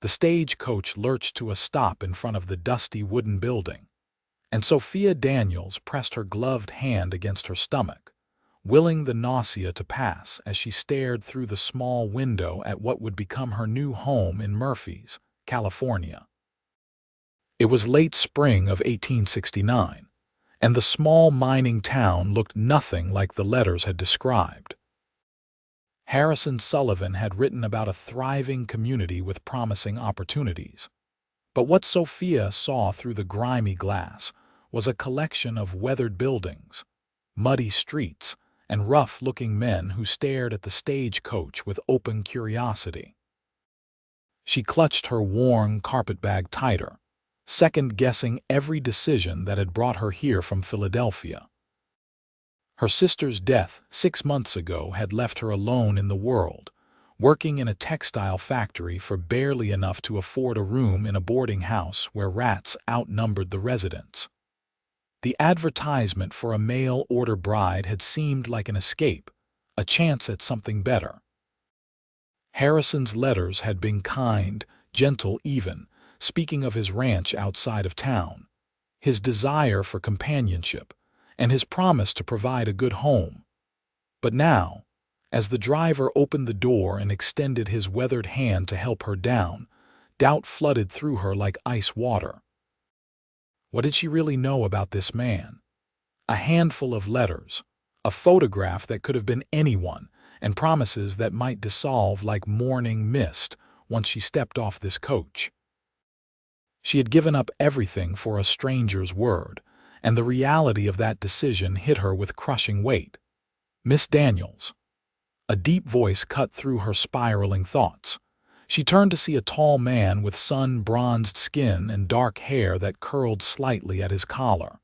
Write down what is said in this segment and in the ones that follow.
The stagecoach lurched to a stop in front of the dusty wooden building, and Sophia Daniels pressed her gloved hand against her stomach, willing the nausea to pass as she stared through the small window at what would become her new home in Murphy's, California. It was late spring of 1869, and the small mining town looked nothing like the letters had described. Harrison Sullivan had written about a thriving community with promising opportunities. But what Sophia saw through the grimy glass was a collection of weathered buildings, muddy streets, and rough-looking men who stared at the stagecoach with open curiosity. She clutched her worn carpetbag tighter, second-guessing every decision that had brought her here from Philadelphia. Her sister's death 6 months ago had left her alone in the world, working in a textile factory for barely enough to afford a room in a boarding house where rats outnumbered the residents. The advertisement for a mail-order bride had seemed like an escape, a chance at something better. Harrison's letters had been kind, gentle even, speaking of his ranch outside of town, his desire for companionship, and his promise to provide a good home. But now, as the driver opened the door and extended his weathered hand to help her down, doubt flooded through her like ice water. What did she really know about this man? A handful of letters, a photograph that could have been anyone, and promises that might dissolve like morning mist once she stepped off this coach. She had given up everything for a stranger's word, and the reality of that decision hit her with crushing weight. "Miss Daniels." A deep voice cut through her spiraling thoughts. She turned to see a tall man with sun-bronzed skin and dark hair that curled slightly at his collar.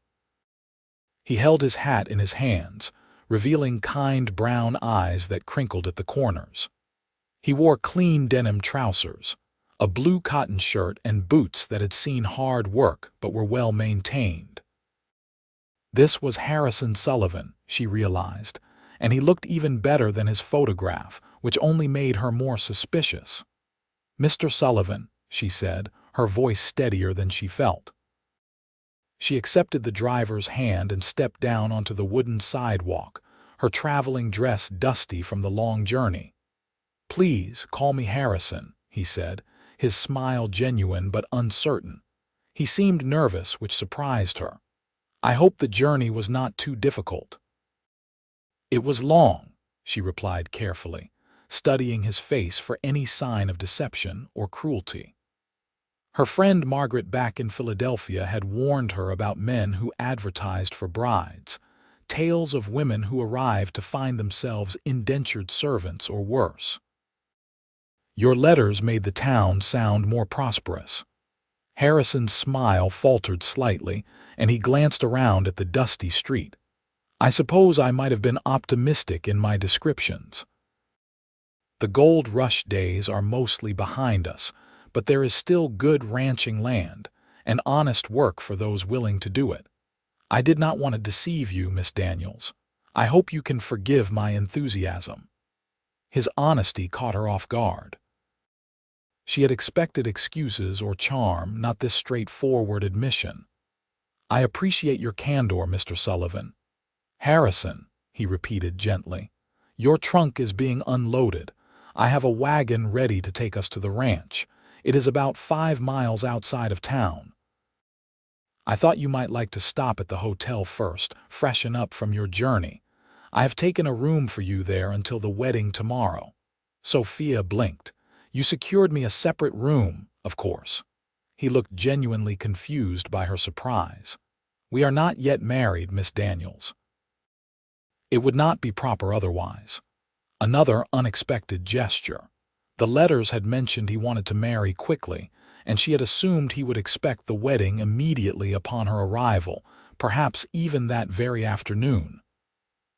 He held his hat in his hands, revealing kind brown eyes that crinkled at the corners. He wore clean denim trousers, a blue cotton shirt, and boots that had seen hard work but were well maintained. This was Harrison Sullivan, she realized, and he looked even better than his photograph, which only made her more suspicious. "Mr. Sullivan," she said, her voice steadier than she felt. She accepted the driver's hand and stepped down onto the wooden sidewalk, her traveling dress dusty from the long journey. "Please call me Harrison," he said, his smile genuine but uncertain. He seemed nervous, which surprised her. "I hope the journey was not too difficult." "It was long," she replied carefully, studying his face for any sign of deception or cruelty. Her friend Margaret back in Philadelphia had warned her about men who advertised for brides, tales of women who arrived to find themselves indentured servants or worse. "Your letters made the town sound more prosperous." Harrison's smile faltered slightly, and he glanced around at the dusty street. "I suppose I might have been optimistic in my descriptions. The gold rush days are mostly behind us, but there is still good ranching land and honest work for those willing to do it. I did not want to deceive you, Miss Daniels. I hope you can forgive my enthusiasm." His honesty caught her off guard. She had expected excuses or charm, not this straightforward admission. "I appreciate your candor, Mr. Sullivan." "Harrison," he repeated gently, "your trunk is being unloaded. I have a wagon ready to take us to the ranch. It is about 5 miles outside of town. I thought you might like to stop at the hotel first, freshen up from your journey. I have taken a room for you there until the wedding tomorrow." Sophia blinked. "You secured me a separate room, of course." He looked genuinely confused by her surprise. "We are not yet married, Miss Daniels." It would not be proper otherwise. Another unexpected gesture. The letters had mentioned he wanted to marry quickly, and she had assumed he would expect the wedding immediately upon her arrival, perhaps even that very afternoon.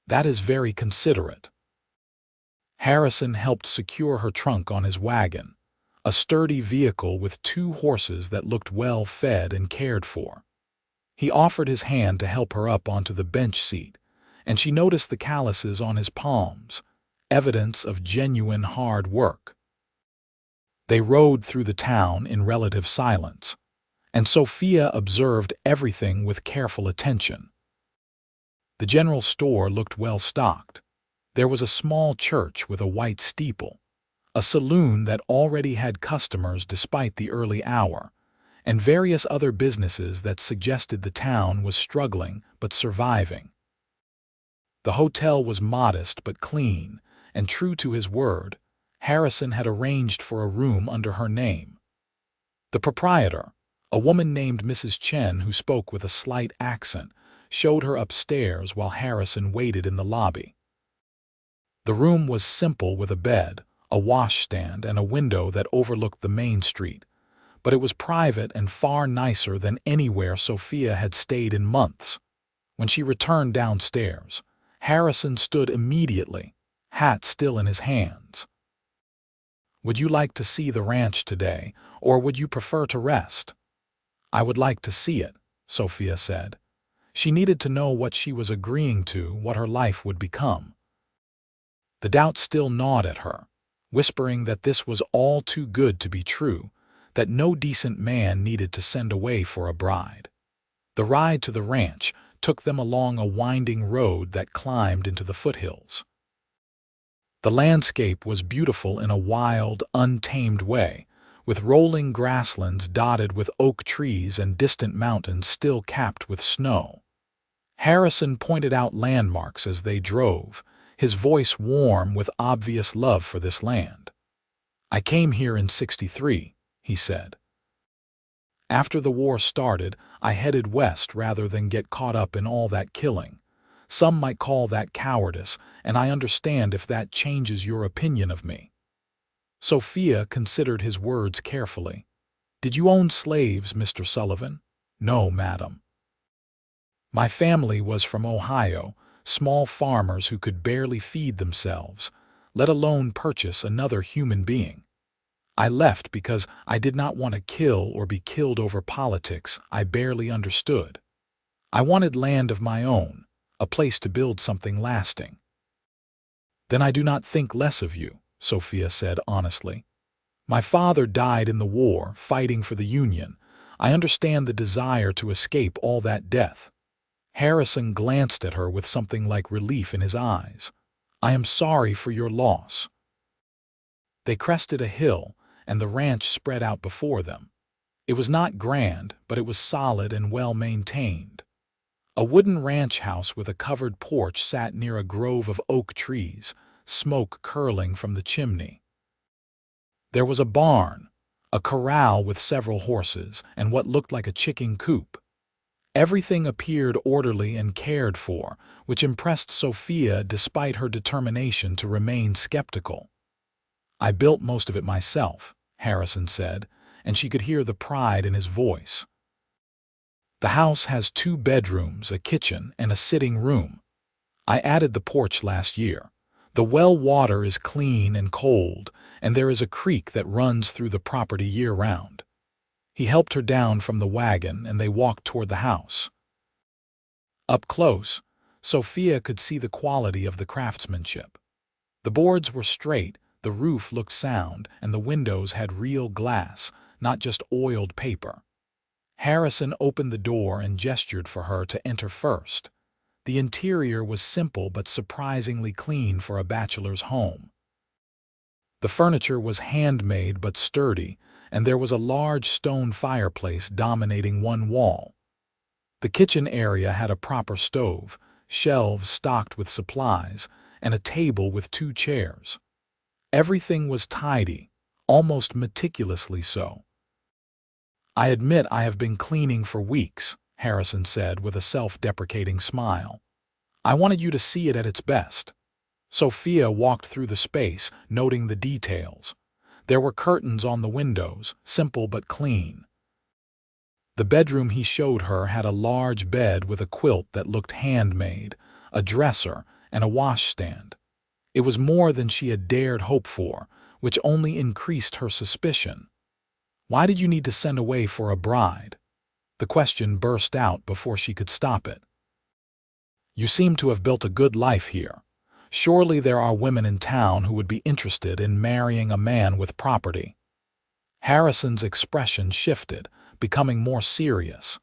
That is very considerate. Harrison helped secure her trunk on his wagon, a sturdy vehicle with 2 horses that looked well fed and cared for. He offered his hand to help her up onto the bench seat, and she noticed the calluses on his palms, evidence of genuine hard work. They rode through the town in relative silence, and Sophia observed everything with careful attention. The general store looked well stocked. There was a small church with a white steeple, a saloon that already had customers despite the early hour, and various other businesses that suggested the town was struggling but surviving. The hotel was modest but clean, and true to his word, Harrison had arranged for a room under her name. The proprietor, a woman named Mrs. Chen who spoke with a slight accent, showed her upstairs while Harrison waited in the lobby. The room was simple with a bed, a washstand, and a window that overlooked the main street, but it was private and far nicer than anywhere Sophia had stayed in months. When she returned downstairs, Harrison stood immediately, hat still in his hands. "Would you like to see the ranch today, or would you prefer to rest?" "I would like to see it," Sophia said. She needed to know what she was agreeing to, what her life would become. The doubt still gnawed at her, whispering that this was all too good to be true, that no decent man needed to send away for a bride. The ride to the ranch took them along a winding road that climbed into the foothills. The landscape was beautiful in a wild, untamed way, with rolling grasslands dotted with oak trees and distant mountains still capped with snow. Harrison pointed out landmarks as they drove, his voice warm with obvious love for this land. "I came here in '63, he said. "After the war started, I headed west rather than get caught up in all that killing. Some might call that cowardice, and I understand if that changes your opinion of me." Sophia considered his words carefully. "Did you own slaves, Mr. Sullivan?" "No, madam. My family was from Ohio, small farmers who could barely feed themselves, let alone purchase another human being. I left because I did not want to kill or be killed over politics I barely understood. I wanted land of my own, a place to build something lasting." "Then I do not think less of you," Sophia said honestly. "My father died in the war, fighting for the Union. I understand the desire to escape all that death." Harrison glanced at her with something like relief in his eyes. "I am sorry for your loss." They crested a hill, and the ranch spread out before them. It was not grand, but it was solid and well maintained. A wooden ranch house with a covered porch sat near a grove of oak trees, smoke curling from the chimney. There was a barn, a corral with several horses, and what looked like a chicken coop. Everything appeared orderly and cared for, which impressed Sophia despite her determination to remain skeptical. "I built most of it myself," Harrison said, and she could hear the pride in his voice. "The house has 2 bedrooms, a kitchen, and a sitting room. I added the porch last year. The well water is clean and cold, and there is a creek that runs through the property year-round." He helped her down from the wagon, and they walked toward the house. Up close, Sophia could see the quality of the craftsmanship. The boards were straight, the roof looked sound, and the windows had real glass, not just oiled paper. Harrison opened the door and gestured for her to enter first. The interior was simple but surprisingly clean for a bachelor's home. The furniture was handmade but sturdy, and there was a large stone fireplace dominating one wall. The kitchen area had a proper stove, shelves stocked with supplies, and a table with 2 chairs. Everything was tidy, almost meticulously so. "I admit I have been cleaning for weeks," Harrison said with a self-deprecating smile. "I wanted you to see it at its best." Sophia walked through the space, noting the details. There were curtains on the windows, simple but clean. The bedroom he showed her had a large bed with a quilt that looked handmade, a dresser, and a washstand. It was more than she had dared hope for, which only increased her suspicion. "Why did you need to send away for a bride?" The question burst out before she could stop it. "You seem to have built a good life here. Surely there are women in town who would be interested in marrying a man with property." Harrison's expression shifted, becoming more serious.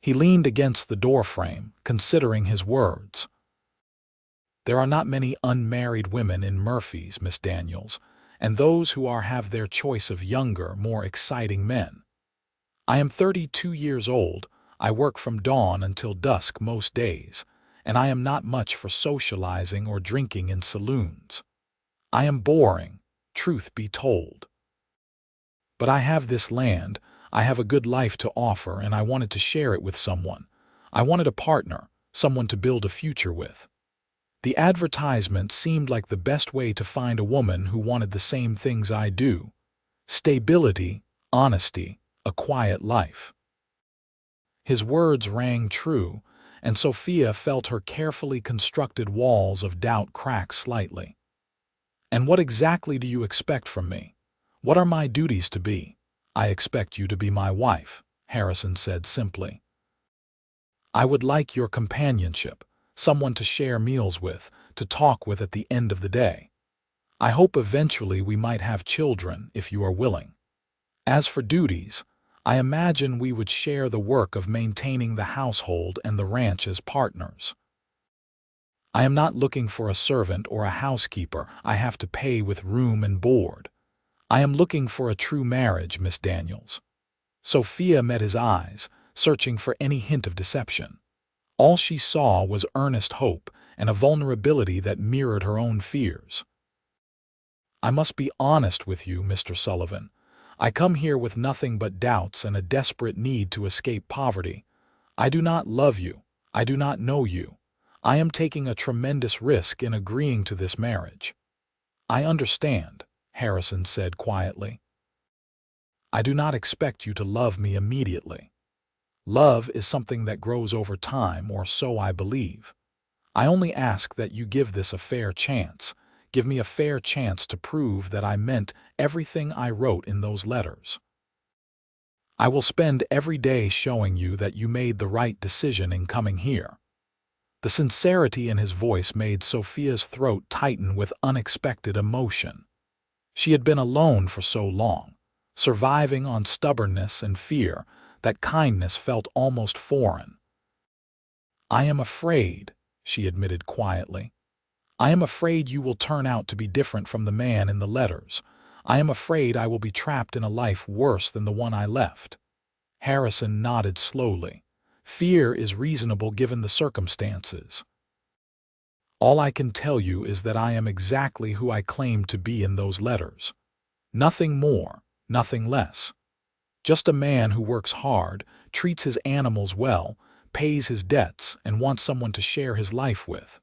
He leaned against the doorframe, considering his words. There are not many unmarried women in Murphy's, Miss Daniels, and those who are have their choice of younger, more exciting men. I am 32 years old, I work from dawn until dusk most days, and I am not much for socializing or drinking in saloons. I am boring, truth be told. But I have this land, I have a good life to offer, and I wanted to share it with someone. I wanted a partner, someone to build a future with. The advertisement seemed like the best way to find a woman who wanted the same things I do. Stability, honesty, a quiet life. His words rang true, and Sophia felt her carefully constructed walls of doubt crack slightly. And what exactly do you expect from me? What are my duties to be? I expect you to be my wife, Harrison said simply. I would like your companionship, someone to share meals with, to talk with at the end of the day. I hope eventually we might have children if you are willing. As for duties, I imagine we would share the work of maintaining the household and the ranch as partners. I am not looking for a servant or a housekeeper I have to pay with room and board. I am looking for a true marriage, Miss Daniels. Sophia met his eyes, searching for any hint of deception. All she saw was earnest hope and a vulnerability that mirrored her own fears. I must be honest with you, Mr. Sullivan. I come here with nothing but doubts and a desperate need to escape poverty. I do not love you. I do not know you. I am taking a tremendous risk in agreeing to this marriage. I understand, Harrison said quietly. I do not expect you to love me immediately. Love is something that grows over time, or so I believe. I only ask that you give this a fair chance. Give me a fair chance to prove that I meant everything I wrote in those letters. I will spend every day showing you that you made the right decision in coming here. The sincerity in his voice made Sophia's throat tighten with unexpected emotion. She had been alone for so long, surviving on stubbornness and fear, that kindness felt almost foreign. I am afraid, she admitted quietly. I am afraid you will turn out to be different from the man in the letters. I am afraid I will be trapped in a life worse than the one I left. Harrison nodded slowly. Fear is reasonable given the circumstances. All I can tell you is that I am exactly who I claimed to be in those letters. Nothing more, nothing less. Just a man who works hard, treats his animals well, pays his debts, and wants someone to share his life with.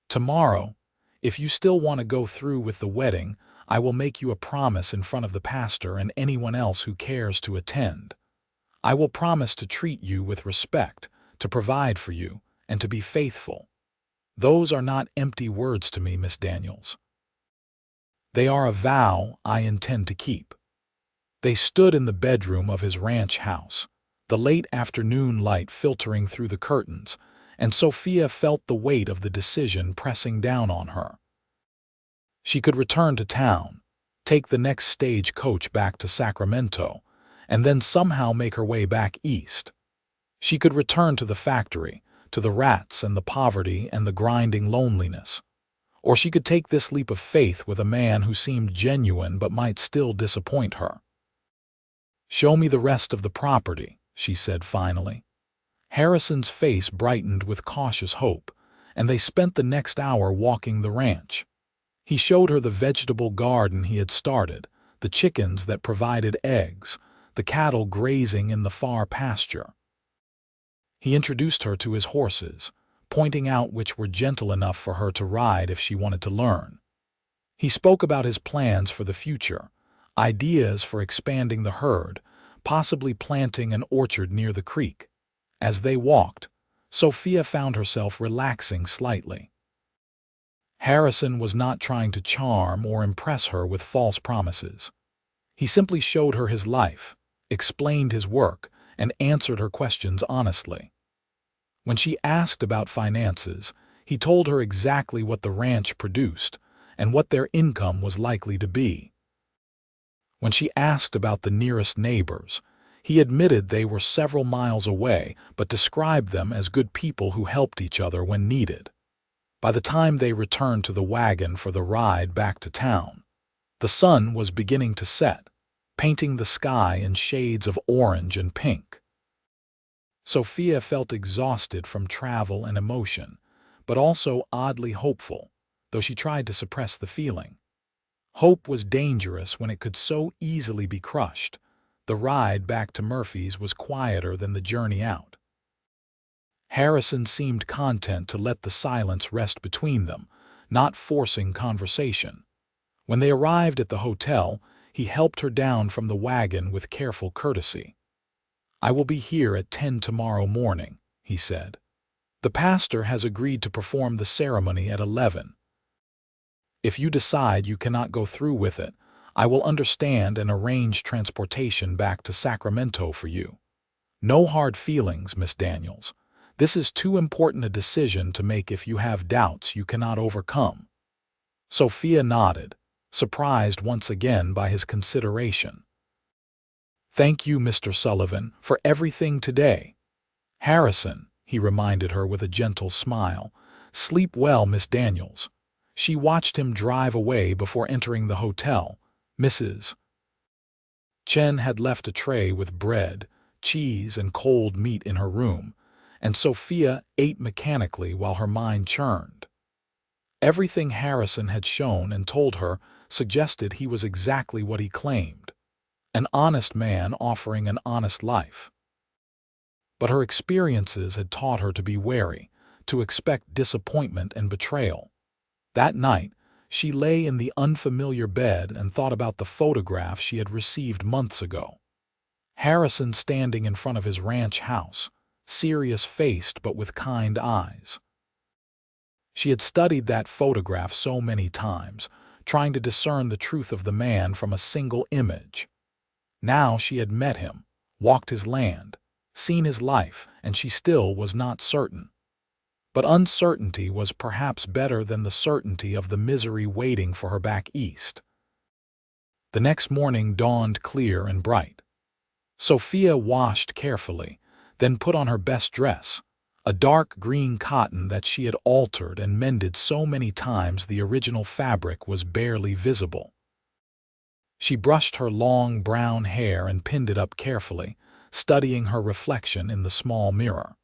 Tomorrow, if you still want to go through with the wedding, I will make you a promise in front of the pastor and anyone else who cares to attend. I will promise to treat you with respect, to provide for you, and to be faithful. Those are not empty words to me, Miss Daniels. They are a vow I intend to keep. They stood in the bedroom of his ranch house, the late afternoon light filtering through the curtains, and Sophia felt the weight of the decision pressing down on her. She could return to town, take the next stagecoach back to Sacramento, and then somehow make her way back east. She could return to the factory, to the rats and the poverty and the grinding loneliness. Or she could take this leap of faith with a man who seemed genuine but might still disappoint her. Show me the rest of the property, she said finally. Harrison's face brightened with cautious hope, and they spent the next hour walking the ranch. He showed her the vegetable garden he had started, the chickens that provided eggs, the cattle grazing in the far pasture. He introduced her to his horses, pointing out which were gentle enough for her to ride if she wanted to learn. He spoke about his plans for the future, ideas for expanding the herd, possibly planting an orchard near the creek. As they walked, Sophia found herself relaxing slightly. Harrison was not trying to charm or impress her with false promises. He simply showed her his life, explained his work, and answered her questions honestly. When she asked about finances, he told her exactly what the ranch produced and what their income was likely to be. When she asked about the nearest neighbors, he admitted they were several miles away but described them as good people who helped each other when needed. By the time they returned to the wagon for the ride back to town, the sun was beginning to set, painting the sky in shades of orange and pink. Sophia felt exhausted from travel and emotion, but also oddly hopeful, though she tried to suppress the feeling. Hope was dangerous when it could so easily be crushed. The ride back to Murphy's was quieter than the journey out. Harrison seemed content to let the silence rest between them, not forcing conversation. When they arrived at the hotel, he helped her down from the wagon with careful courtesy. "I will be here at 10 tomorrow morning," he said. "The pastor has agreed to perform the ceremony at 11. If you decide you cannot go through with it, I will understand and arrange transportation back to Sacramento for you. No hard feelings, Miss Daniels. This is too important a decision to make if you have doubts you cannot overcome." Sophia nodded, surprised once again by his consideration. "Thank you, Mr. Sullivan, for everything today." "Harrison," he reminded her with a gentle smile. "Sleep well, Miss Daniels." She watched him drive away before entering the hotel. Mrs. Chen had left a tray with bread, cheese, and cold meat in her room, and Sophia ate mechanically while her mind churned. Everything Harrison had shown and told her suggested he was exactly what he claimed, an honest man offering an honest life. But her experiences had taught her to be wary, to expect disappointment and betrayal. That night, she lay in the unfamiliar bed and thought about the photograph she had received months ago. Harrison standing in front of his ranch house, serious-faced but with kind eyes. She had studied that photograph so many times, trying to discern the truth of the man from a single image. Now she had met him, walked his land, seen his life, and she still was not certain. But uncertainty was perhaps better than the certainty of the misery waiting for her back east. The next morning dawned clear and bright. Sophia washed carefully, then put on her best dress, a dark green cotton that she had altered and mended so many times the original fabric was barely visible. She brushed her long brown hair and pinned it up carefully, studying her reflection in the small mirror.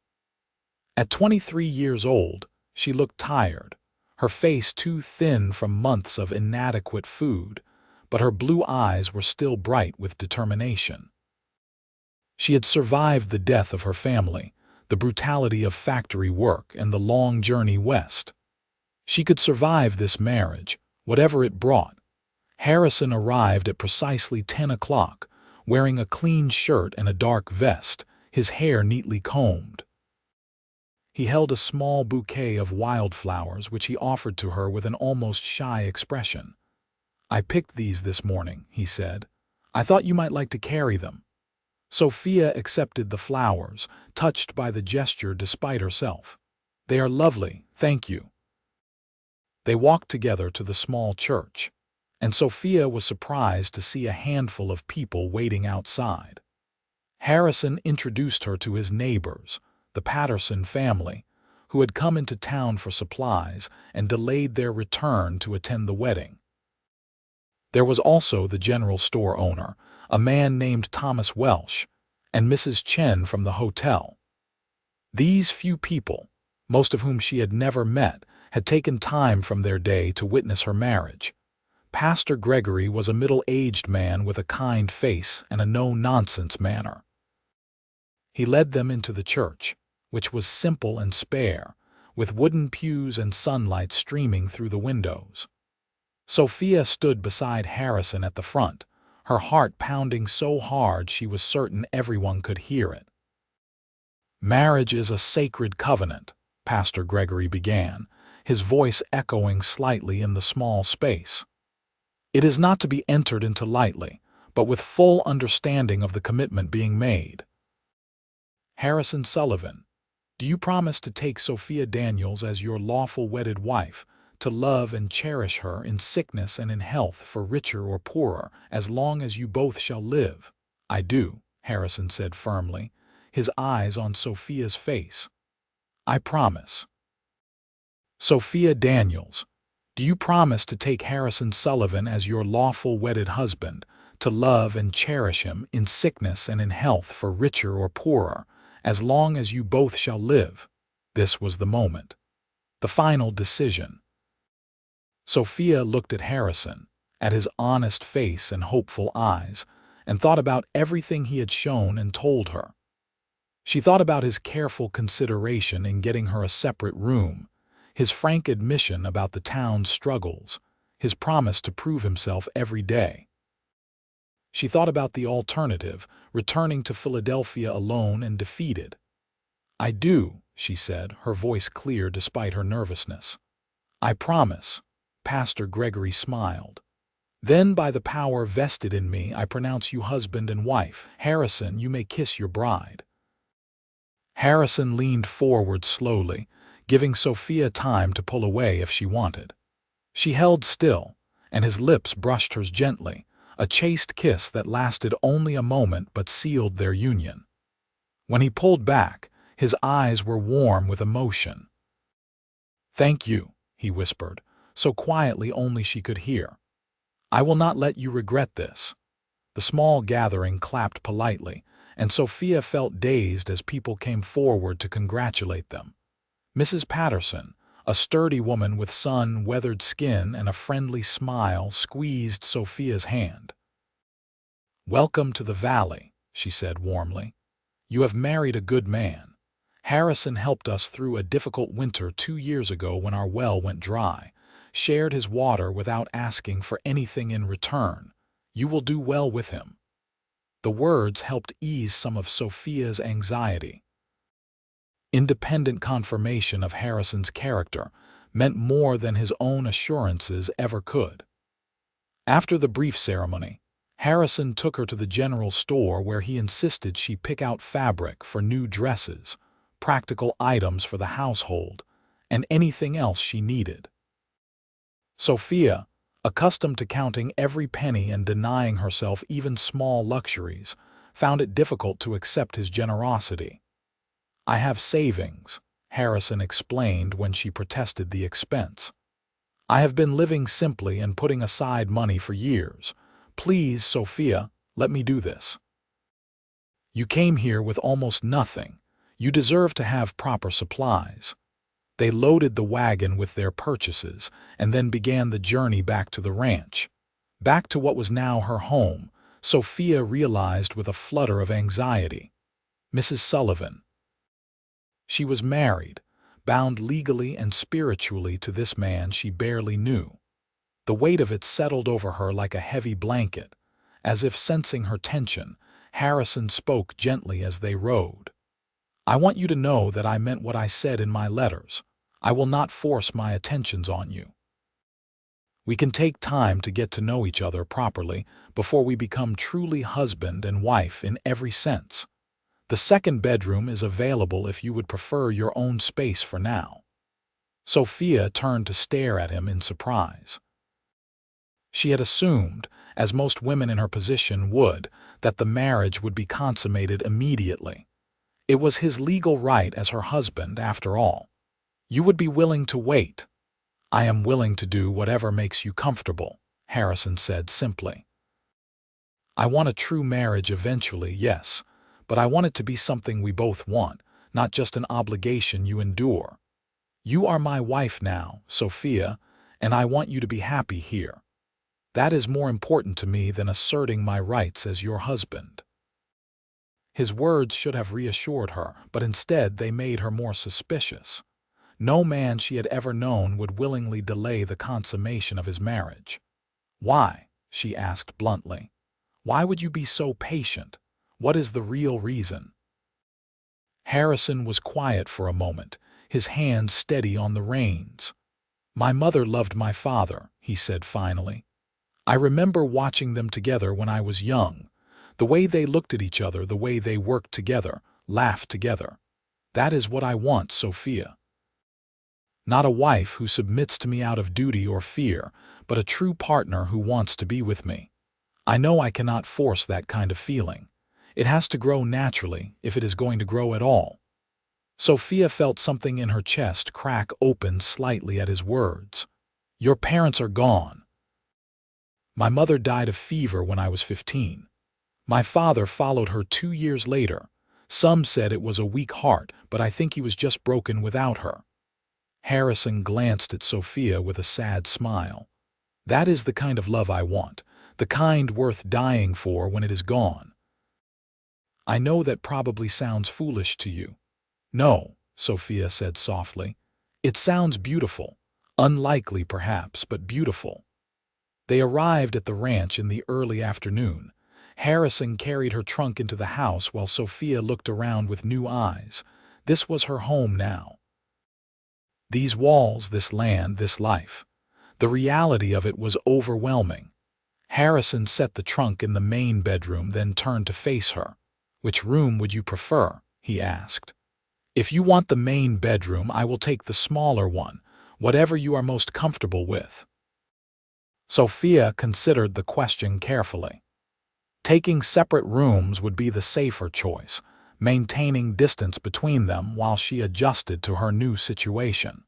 At 23 years old, she looked tired, her face too thin from months of inadequate food, but her blue eyes were still bright with determination. She had survived the death of her family, the brutality of factory work, and the long journey west. She could survive this marriage, whatever it brought. Harrison arrived at precisely 10 o'clock, wearing a clean shirt and a dark vest, his hair neatly combed. He held a small bouquet of wildflowers which he offered to her with an almost shy expression. "I picked these this morning," he said. "I thought you might like to carry them." Sophia accepted the flowers, touched by the gesture despite herself. "They are lovely, thank you." They walked together to the small church, and Sophia was surprised to see a handful of people waiting outside. Harrison introduced her to his neighbors, the Patterson family, who had come into town for supplies and delayed their return to attend the wedding. There was also the general store owner, a man named Thomas Welsh, and Mrs. Chen from the hotel. These few people, most of whom she had never met, had taken time from their day to witness her marriage. Pastor Gregory was a middle-aged man with a kind face and a no-nonsense manner. He led them into the church, which was simple and spare, with wooden pews and sunlight streaming through the windows. Sophia stood beside Harrison at the front, her heart pounding so hard she was certain everyone could hear it. "Marriage is a sacred covenant," Pastor Gregory began, his voice echoing slightly in the small space. "It is not to be entered into lightly, but with full understanding of the commitment being made. Harrison Sullivan, do you promise to take Sophia Daniels as your lawful wedded wife, to love and cherish her in sickness and in health, for richer or poorer, as long as you both shall live." "I do," Harrison said firmly, his eyes on Sophia's face. "I promise." "Sophia Daniels, do you promise to take Harrison Sullivan as your lawful wedded husband, to love and cherish him in sickness and in health, for richer or poorer, as long as you both shall live?" This was the moment. The final decision. Sophia looked at Harrison, at his honest face and hopeful eyes, and thought about everything he had shown and told her. She thought about his careful consideration in getting her a separate room, his frank admission about the town's struggles, his promise to prove himself every day. She thought about the alternative, returning to Philadelphia alone and defeated. "I do," she said, her voice clear despite her nervousness. "I promise." Pastor Gregory smiled. "Then, by the power vested in me, I pronounce you husband and wife. Harrison, you may kiss your bride." Harrison leaned forward slowly, giving Sophia time to pull away if she wanted. She held still, and his lips brushed hers gently, a chaste kiss that lasted only a moment but sealed their union. When he pulled back, his eyes were warm with emotion. "Thank you," he whispered, so quietly only she could hear. "I will not let you regret this." The small gathering clapped politely, and Sophia felt dazed as people came forward to congratulate them. Mrs. Patterson, a sturdy woman with sun-weathered skin and a friendly smile, squeezed Sophia's hand. "Welcome to the valley," she said warmly. "You have married a good man. Harrison helped us through a difficult winter 2 years ago when our well went dry, shared his water without asking for anything in return. You will do well with him." The words helped ease some of Sophia's anxiety. Independent confirmation of Harrison's character meant more than his own assurances ever could. After the brief ceremony, Harrison took her to the general store where he insisted she pick out fabric for new dresses, practical items for the household, and anything else she needed. Sophia, accustomed to counting every penny and denying herself even small luxuries, found it difficult to accept his generosity. "I have savings," Harrison explained when she protested the expense. "I have been living simply and putting aside money for years. Please, Sophia, let me do this." "You came here with almost nothing. You deserve to have proper supplies." They loaded the wagon with their purchases and then began the journey back to the ranch. Back to what was now her home, Sophia realized with a flutter of anxiety. Mrs. Sullivan. She was married, bound legally and spiritually to this man she barely knew. The weight of it settled over her like a heavy blanket. As if sensing her tension, Harrison spoke gently as they rode. "I want you to know that I meant what I said in my letters. I will not force my attentions on you. We can take time to get to know each other properly before we become truly husband and wife in every sense. The second bedroom is available if you would prefer your own space for now." Sophia turned to stare at him in surprise. She had assumed, as most women in her position would, that the marriage would be consummated immediately. It was his legal right as her husband, after all. "You would be willing to wait." "I am willing to do whatever makes you comfortable," Harrison said simply. "I want a true marriage eventually, yes, but I want it to be something we both want, not just an obligation you endure. You are my wife now, Sophia, and I want you to be happy here. That is more important to me than asserting my rights as your husband." His words should have reassured her, but instead they made her more suspicious. No man she had ever known would willingly delay the consummation of his marriage. "Why?" she asked bluntly. "Why would you be so patient? What is the real reason?" Harrison was quiet for a moment, his hands steady on the reins. "My mother loved my father," he said finally. "I remember watching them together when I was young. The way they looked at each other, the way they worked together, laughed together. That is what I want, Sophia." Not a wife who submits to me out of duty or fear, but a true partner who wants to be with me. I know I cannot force that kind of feeling. It has to grow naturally, if it is going to grow at all." Sophia felt something in her chest crack open slightly at his words. "Your parents are gone." "My mother died of fever when I was 15. My father followed her 2 years later. Some said it was a weak heart, but I think he was just broken without her." Harrison glanced at Sophia with a sad smile. "That is the kind of love I want, the kind worth dying for when it is gone." "I know that probably sounds foolish to you." "No," Sophia said softly. "It sounds beautiful. Unlikely, perhaps, but beautiful." They arrived at the ranch in the early afternoon. Harrison carried her trunk into the house while Sophia looked around with new eyes. This was her home now. These walls, this land, this life. The reality of it was overwhelming. Harrison set the trunk in the main bedroom, then turned to face her. "Which room would you prefer?" he asked. "If you want the main bedroom, I will take the smaller one, whatever you are most comfortable with." Sophia considered the question carefully. Taking separate rooms would be the safer choice, maintaining distance between them while she adjusted to her new situation.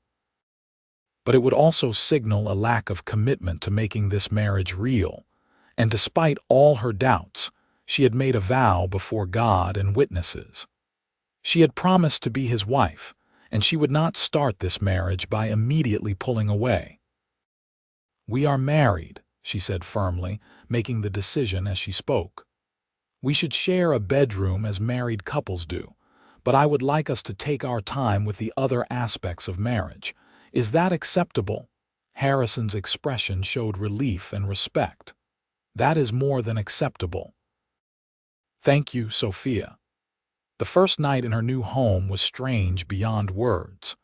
But it would also signal a lack of commitment to making this marriage real, and despite all her doubts, she had made a vow before God and witnesses. She had promised to be his wife, and she would not start this marriage by immediately pulling away. "We are married," she said firmly, making the decision as she spoke. "We should share a bedroom as married couples do, but I would like us to take our time with the other aspects of marriage. Is that acceptable?" Harrison's expression showed relief and respect. "That is more than acceptable." "Thank you, Sophia." The first night in her new home was strange beyond words.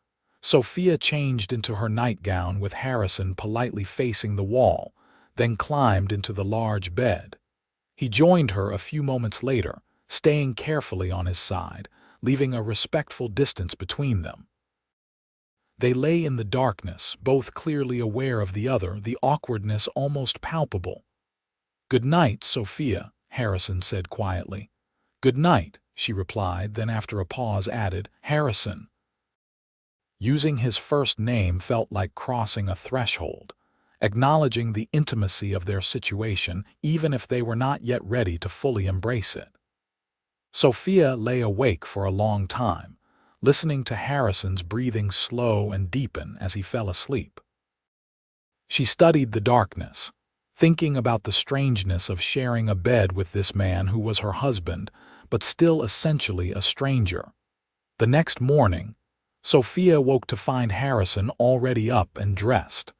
Sophia changed into her nightgown with Harrison politely facing the wall, then climbed into the large bed. He joined her a few moments later, staying carefully on his side, leaving a respectful distance between them. They lay in the darkness, both clearly aware of the other, the awkwardness almost palpable. "Good night, Sophia," Harrison said quietly. "Good night," she replied, then after a pause added, "Harrison." Using his first name felt like crossing a threshold, acknowledging the intimacy of their situation even if they were not yet ready to fully embrace it. Sophia lay awake for a long time, listening to Harrison's breathing slow and deepen as he fell asleep. She studied the darkness, thinking about the strangeness of sharing a bed with this man who was her husband, but still essentially a stranger. The next morning, Sophia woke to find Harrison already up and dressed.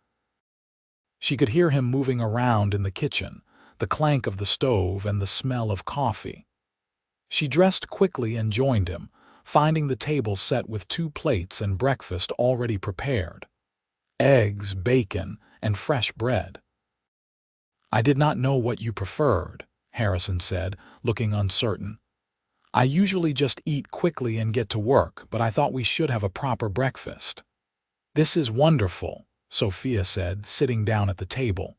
She could hear him moving around in the kitchen, the clank of the stove and the smell of coffee. She dressed quickly and joined him, finding the table set with 2 plates and breakfast already prepared. Eggs, bacon, and fresh bread. "I did not know what you preferred," Harrison said, looking uncertain. "I usually just eat quickly and get to work, but I thought we should have a proper breakfast." "This is wonderful," Sophia said, sitting down at the table.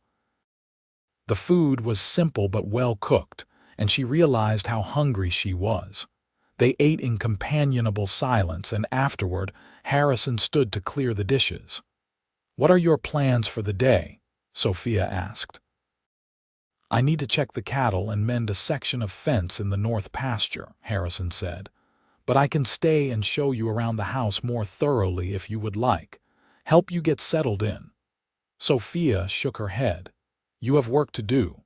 The food was simple but well cooked, and she realized how hungry she was. They ate in companionable silence, and afterward, Harrison stood to clear the dishes. "What are your plans for the day?" Sophia asked. "I need to check the cattle and mend a section of fence in the north pasture," Harrison said. "But I can stay and show you around the house more thoroughly if you would like. Help you get settled in." Sophia shook her head. "You have work to do."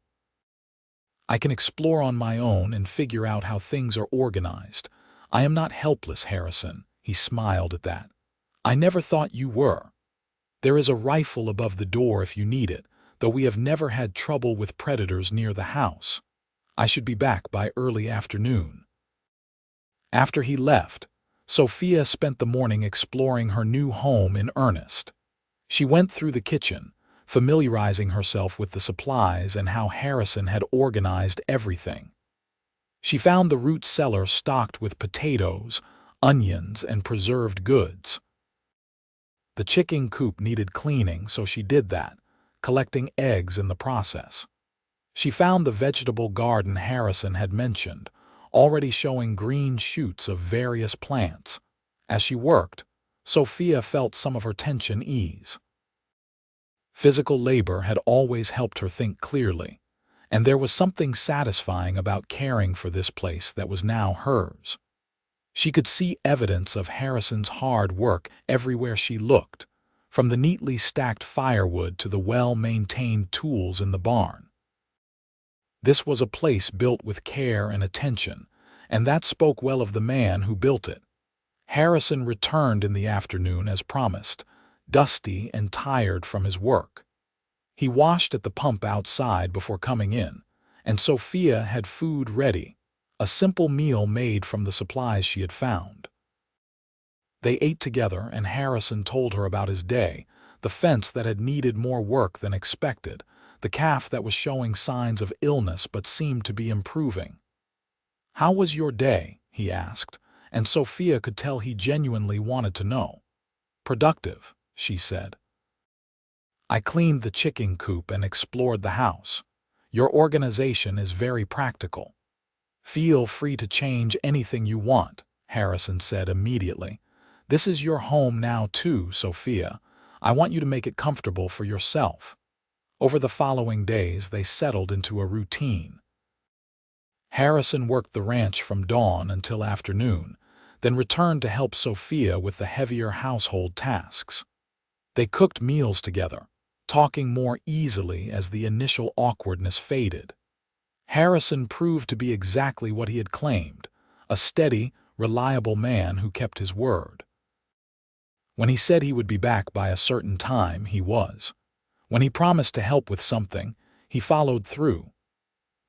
"I can explore on my own and figure out how things are organized. I am not helpless, Harrison." He smiled at that. "I never thought you were. There is a rifle above the door if you need it, though we have never had trouble with predators near the house. I should be back by early afternoon." After he left, Sophia spent the morning exploring her new home in earnest. She went through the kitchen, familiarizing herself with the supplies and how Harrison had organized everything. She found the root cellar stocked with potatoes, onions, and preserved goods. The chicken coop needed cleaning, so she did that, collecting eggs in the process. She found the vegetable garden Harrison had mentioned, already showing green shoots of various plants. As she worked, Sophia felt some of her tension ease. Physical labor had always helped her think clearly, and there was something satisfying about caring for this place that was now hers. She could see evidence of Harrison's hard work everywhere she looked, from the neatly stacked firewood to the well-maintained tools in the barn. This was a place built with care and attention, and that spoke well of the man who built it. Harrison returned in the afternoon as promised, dusty and tired from his work. He washed at the pump outside before coming in, and Sophia had food ready, a simple meal made from the supplies she had found. They ate together, and Harrison told her about his day, the fence that had needed more work than expected, the calf that was showing signs of illness but seemed to be improving. "How was your day?" he asked, and Sophia could tell he genuinely wanted to know. "Productive," she said. "I cleaned the chicken coop and explored the house. Your organization is very practical." "Feel free to change anything you want," Harrison said immediately. "This is your home now too, Sophia. I want you to make it comfortable for yourself." Over the following days, they settled into a routine. Harrison worked the ranch from dawn until afternoon, then returned to help Sophia with the heavier household tasks. They cooked meals together, talking more easily as the initial awkwardness faded. Harrison proved to be exactly what he had claimed, a steady, reliable man who kept his word. When he said he would be back by a certain time, he was. When he promised to help with something, he followed through.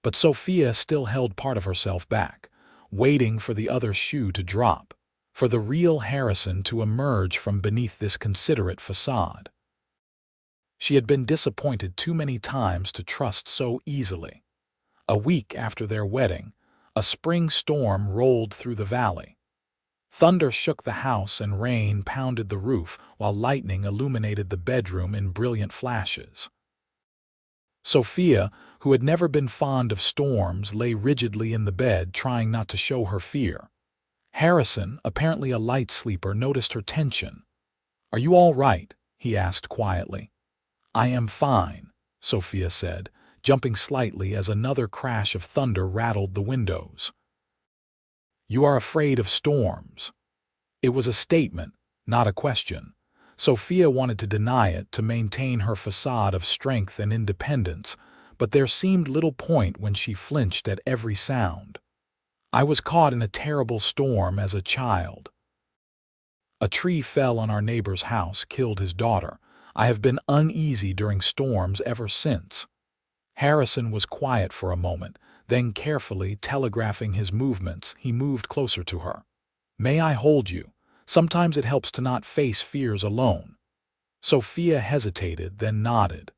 But Sophia still held part of herself back, waiting for the other shoe to drop, for the real Harrison to emerge from beneath this considerate facade. She had been disappointed too many times to trust so easily. A week after their wedding, a spring storm rolled through the valley. Thunder shook the house and rain pounded the roof while lightning illuminated the bedroom in brilliant flashes. Sophia, who had never been fond of storms, lay rigidly in the bed trying not to show her fear. Harrison, apparently a light sleeper, noticed her tension. "Are you all right?" he asked quietly. "I am fine," Sophia said, jumping slightly as another crash of thunder rattled the windows. "You are afraid of storms." It was a statement, not a question. Sophia wanted to deny it to maintain her facade of strength and independence, but there seemed little point when she flinched at every sound. "I was caught in a terrible storm as a child. A tree fell on our neighbor's house, killed his daughter. I have been uneasy during storms ever since." Harrison was quiet for a moment, then carefully telegraphing his movements, he moved closer to her. "May I hold you? Sometimes it helps to not face fears alone." Sophia hesitated, then nodded.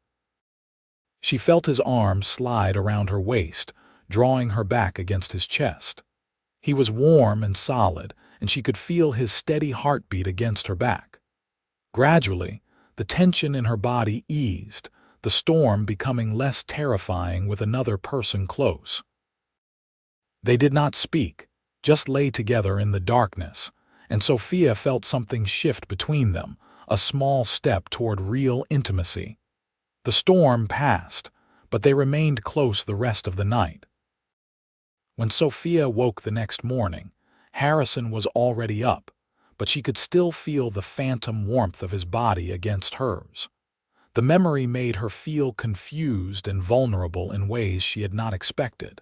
She felt his arm slide around her waist, drawing her back against his chest. He was warm and solid, and she could feel his steady heartbeat against her back. Gradually, the tension in her body eased, the storm becoming less terrifying with another person close. They did not speak, just lay together in the darkness, and Sophia felt something shift between them, a small step toward real intimacy. The storm passed, but they remained close the rest of the night. When Sophia woke the next morning, Harrison was already up, but she could still feel the phantom warmth of his body against hers. The memory made her feel confused and vulnerable in ways she had not expected.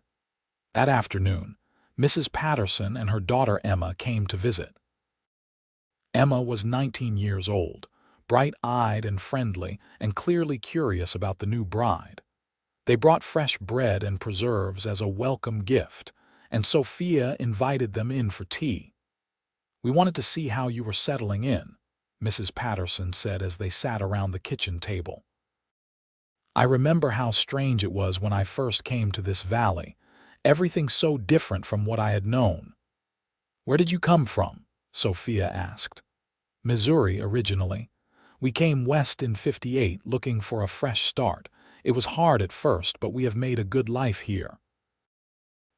That afternoon, Mrs. Patterson and her daughter Emma came to visit. Emma was 19 years old, bright-eyed and friendly, and clearly curious about the new bride. They brought fresh bread and preserves as a welcome gift, and Sophia invited them in for tea. "We wanted to see how you were settling in," Mrs. Patterson said as they sat around the kitchen table. "I remember how strange it was when I first came to this valley, everything so different from what I had known." "Where did you come from?" Sophia asked. "Missouri originally. We came west in '58 looking for a fresh start. It was hard at first, but we have made a good life here."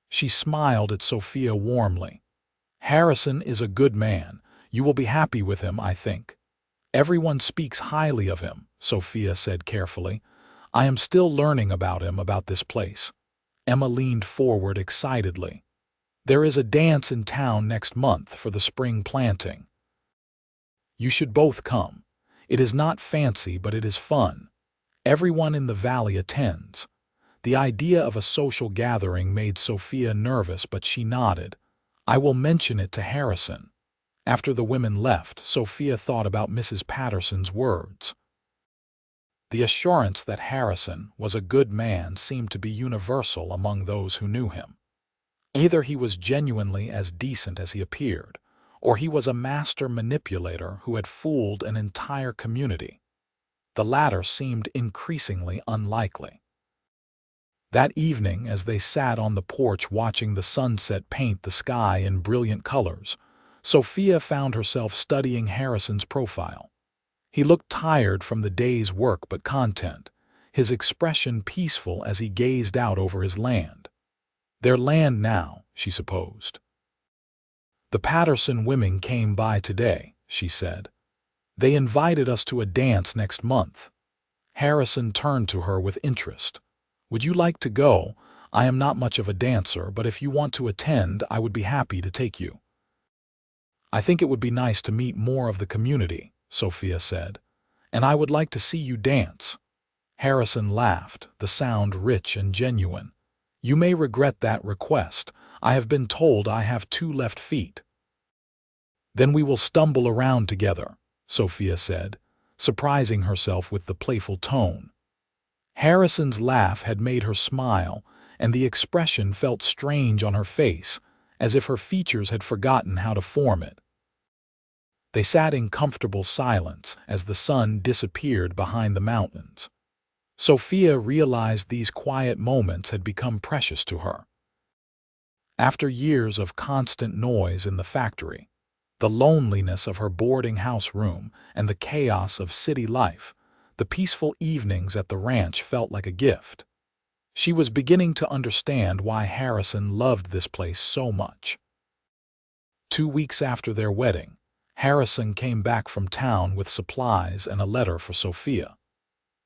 She smiled at Sophia warmly. "Harrison is a good man. You will be happy with him, I think." "Everyone speaks highly of him," Sophia said carefully. "I am still learning about him, about this place." Emma leaned forward excitedly. "There is a dance in town next month for the spring planting. You should both come. It is not fancy, but it is fun. Everyone in the valley attends." The idea of a social gathering made Sophia nervous, but she nodded. "I will mention it to Harrison." After the women left, Sophia thought about Mrs. Patterson's words. The assurance that Harrison was a good man seemed to be universal among those who knew him. Either he was genuinely as decent as he appeared, or he was a master manipulator who had fooled an entire community. The latter seemed increasingly unlikely. That evening, as they sat on the porch watching the sunset paint the sky in brilliant colors, Sophia found herself studying Harrison's profile. He looked tired from the day's work but content, his expression peaceful as he gazed out over his land. Their land now, she supposed. "The Patterson women came by today," she said. "They invited us to a dance next month." Harrison turned to her with interest. "Would you like to go? I am not much of a dancer, but if you want to attend, I would be happy to take you." "I think it would be nice to meet more of the community," Sophia said, "and I would like to see you dance." Harrison laughed, the sound rich and genuine. "You may regret that request. I have been told I have 2 left feet." "Then we will stumble around together," Sophia said, surprising herself with the playful tone. Harrison's laugh had made her smile, and the expression felt strange on her face, as if her features had forgotten how to form it. They sat in comfortable silence as the sun disappeared behind the mountains. Sophia realized these quiet moments had become precious to her. After years of constant noise in the factory, the loneliness of her boarding house room, and the chaos of city life, the peaceful evenings at the ranch felt like a gift. She was beginning to understand why Harrison loved this place so much. 2 weeks after their wedding, Harrison came back from town with supplies and a letter for Sophia.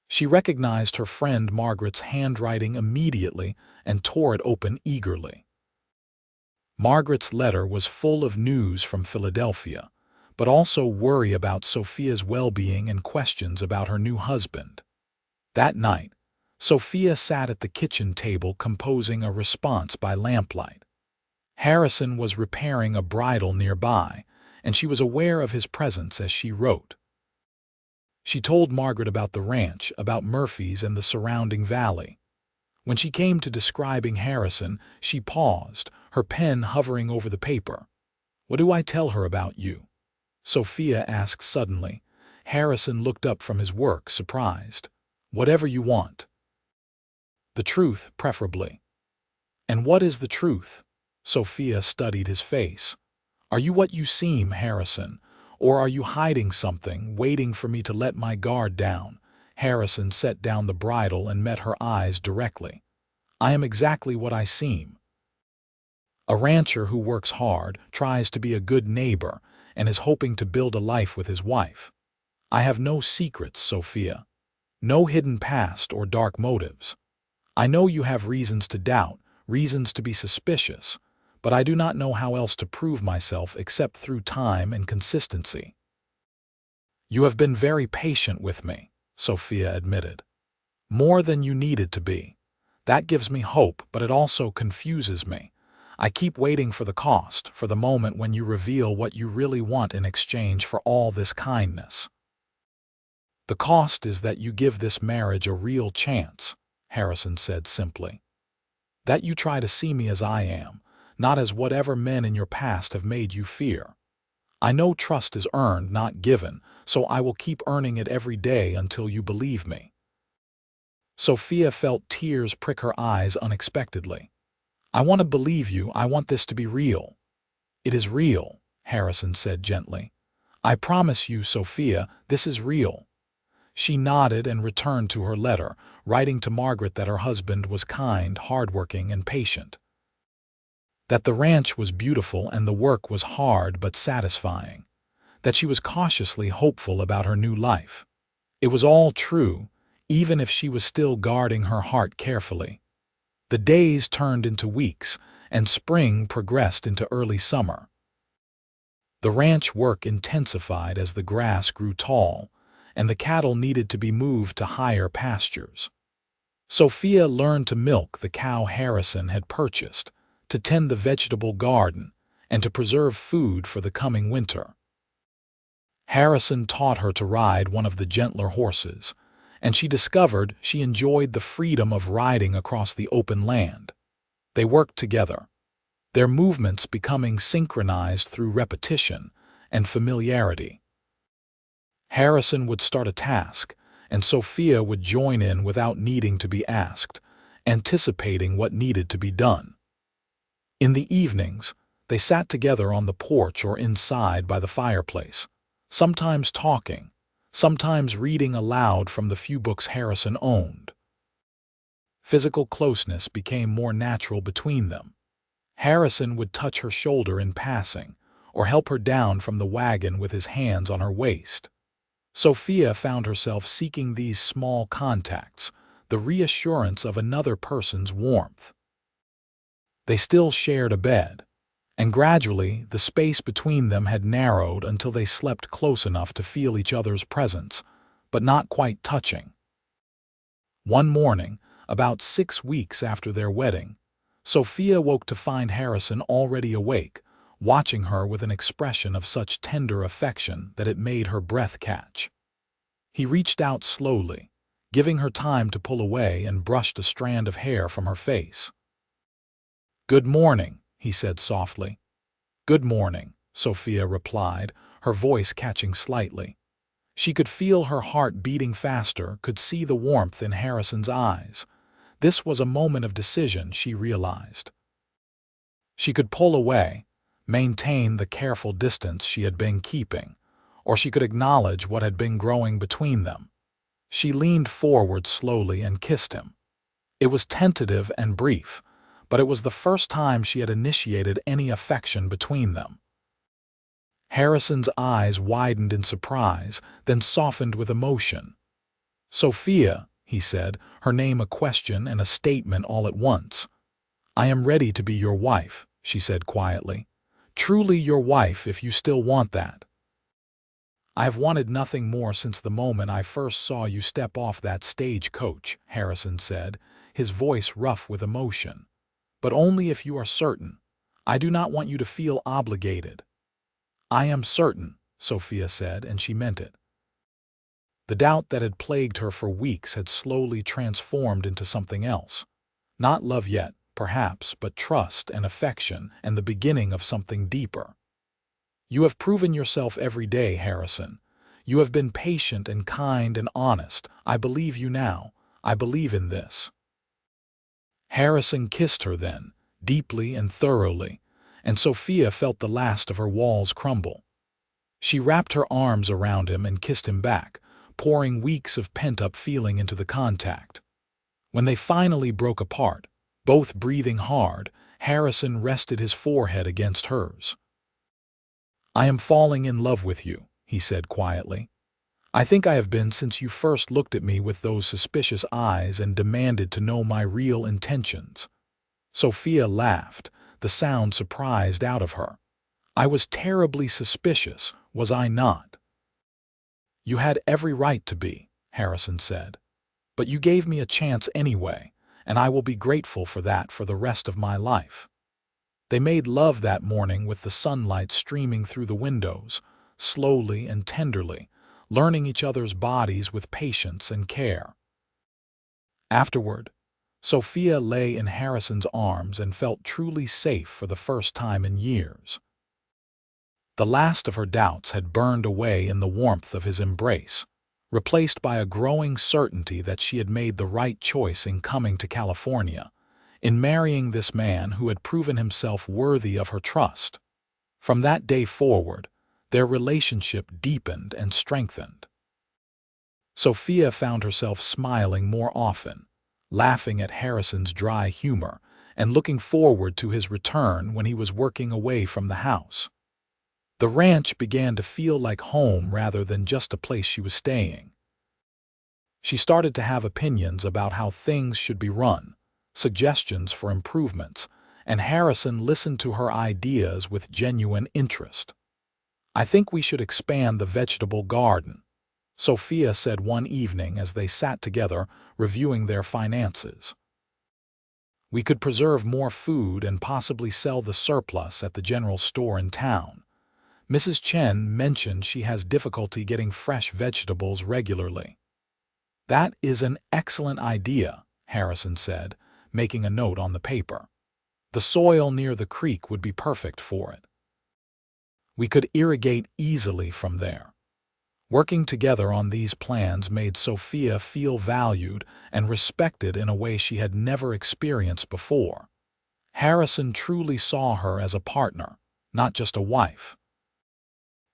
She recognized her friend Margaret's handwriting immediately and tore it open eagerly. Margaret's letter was full of news from Philadelphia, but also worry about Sophia's well-being and questions about her new husband. That night, Sophia sat at the kitchen table composing a response by lamplight. Harrison was repairing a bridle nearby, and she was aware of his presence as she wrote. She told Margaret about the ranch, about Murphy's and the surrounding valley. When she came to describing Harrison, she paused, her pen hovering over the paper. "What do I tell her about you?" Sophia asked suddenly. Harrison looked up from his work, surprised. "Whatever you want." "The truth, preferably." "And what is the truth?" Sophia studied his face. "Are you what you seem, Harrison? Or are you hiding something, waiting for me to let my guard down?" Harrison set down the bridle and met her eyes directly. "I am exactly what I seem. A rancher who works hard, tries to be a good neighbor, and is hoping to build a life with his wife. I have no secrets, Sophia. No hidden past or dark motives. I know you have reasons to doubt, reasons to be suspicious, but I do not know how else to prove myself except through time and consistency." "You have been very patient with me," Sophia admitted. "More than you needed to be. That gives me hope, but it also confuses me. I keep waiting for the cost, for the moment when you reveal what you really want in exchange for all this kindness." "The cost is that you give this marriage a real chance," Harrison said simply. "That you try to see me as I am, not as whatever men in your past have made you fear. I know trust is earned, not given, so I will keep earning it every day until you believe me." Sophia felt tears prick her eyes unexpectedly. "I want to believe you. I want this to be real." "It is real," Harrison said gently. I promise you, Sophia, this is real." She nodded and returned to her letter, writing to Margaret that her husband was kind, hardworking, and patient. That the ranch was beautiful and the work was hard but satisfying. That she was cautiously hopeful about her new life. It was all true, even if she was still guarding her heart carefully. The days turned into weeks, and spring progressed into early summer. The ranch work intensified as the grass grew tall, and the cattle needed to be moved to higher pastures. Sophia learned to milk the cow Harrison had purchased, to tend the vegetable garden, and to preserve food for the coming winter. Harrison taught her to ride one of the gentler horses, and she discovered she enjoyed the freedom of riding across the open land. They worked together, their movements becoming synchronized through repetition and familiarity. Harrison would start a task, and Sophia would join in without needing to be asked, anticipating what needed to be done. In the evenings, they sat together on the porch or inside by the fireplace, sometimes talking, sometimes reading aloud from the few books Harrison owned. Physical closeness became more natural between them. Harrison would touch her shoulder in passing, or help her down from the wagon with his hands on her waist. Sophia found herself seeking these small contacts, the reassurance of another person's warmth. They still shared a bed, and gradually the space between them had narrowed until they slept close enough to feel each other's presence, but not quite touching. One morning, about 6 weeks after their wedding, Sophia woke to find Harrison already awake, watching her with an expression of such tender affection that it made her breath catch. He reached out slowly, giving her time to pull away, and brushed a strand of hair from her face. "Good morning," he said softly. "Good morning," Sophia replied, her voice catching slightly. She could feel her heart beating faster, could see the warmth in Harrison's eyes. This was a moment of decision, she realized. She could pull away, maintain the careful distance she had been keeping, or she could acknowledge what had been growing between them. She leaned forward slowly and kissed him. It was tentative and brief, but it was the first time she had initiated any affection between them. Harrison's eyes widened in surprise, then softened with emotion. "Sophia," he said, her name a question and a statement all at once. "I am ready to be your wife," she said quietly. "Truly your wife if you still want that." "I have wanted nothing more since the moment I first saw you step off that stagecoach," Harrison said, his voice rough with emotion. "But only if you are certain. I do not want you to feel obligated." "I am certain," Sophia said, and she meant it. The doubt that had plagued her for weeks had slowly transformed into something else. Not love yet, perhaps, but trust and affection and the beginning of something deeper. "You have proven yourself every day, Harrison. You have been patient and kind and honest. I believe you now. I believe in this." Harrison kissed her then, deeply and thoroughly, and Sophia felt the last of her walls crumble. She wrapped her arms around him and kissed him back, pouring weeks of pent-up feeling into the contact. When they finally broke apart, both breathing hard, Harrison rested his forehead against hers. "I am falling in love with you," he said quietly. "I think I have been since you first looked at me with those suspicious eyes and demanded to know my real intentions." Sophia laughed, the sound surprised out of her. "I was terribly suspicious, was I not?" "You had every right to be," Harrison said. "But you gave me a chance anyway, and I will be grateful for that for the rest of my life." They made love that morning with the sunlight streaming through the windows, slowly and tenderly, learning each other's bodies with patience and care. Afterward, Sophia lay in Harrison's arms and felt truly safe for the first time in years. The last of her doubts had burned away in the warmth of his embrace, replaced by a growing certainty that she had made the right choice in coming to California, in marrying this man who had proven himself worthy of her trust. From that day forward, Their relationship deepened and strengthened. Sophia found herself smiling more often, laughing at Harrison's dry humor, and looking forward to his return when he was working away from the house. The ranch began to feel like home rather than just a place she was staying. She started to have opinions about how things should be run, suggestions for improvements, and Harrison listened to her ideas with genuine interest. "I think we should expand the vegetable garden," Sophia said one evening as they sat together reviewing their finances. "We could preserve more food and possibly sell the surplus at the general store in town." Mrs. Chen mentioned she has difficulty getting fresh vegetables regularly. "That is an excellent idea," Harrison said, making a note on the paper. "The soil near the creek would be perfect for it. We could irrigate easily from there." Working together on these plans made Sophia feel valued and respected in a way she had never experienced before. Harrison truly saw her as a partner, not just a wife.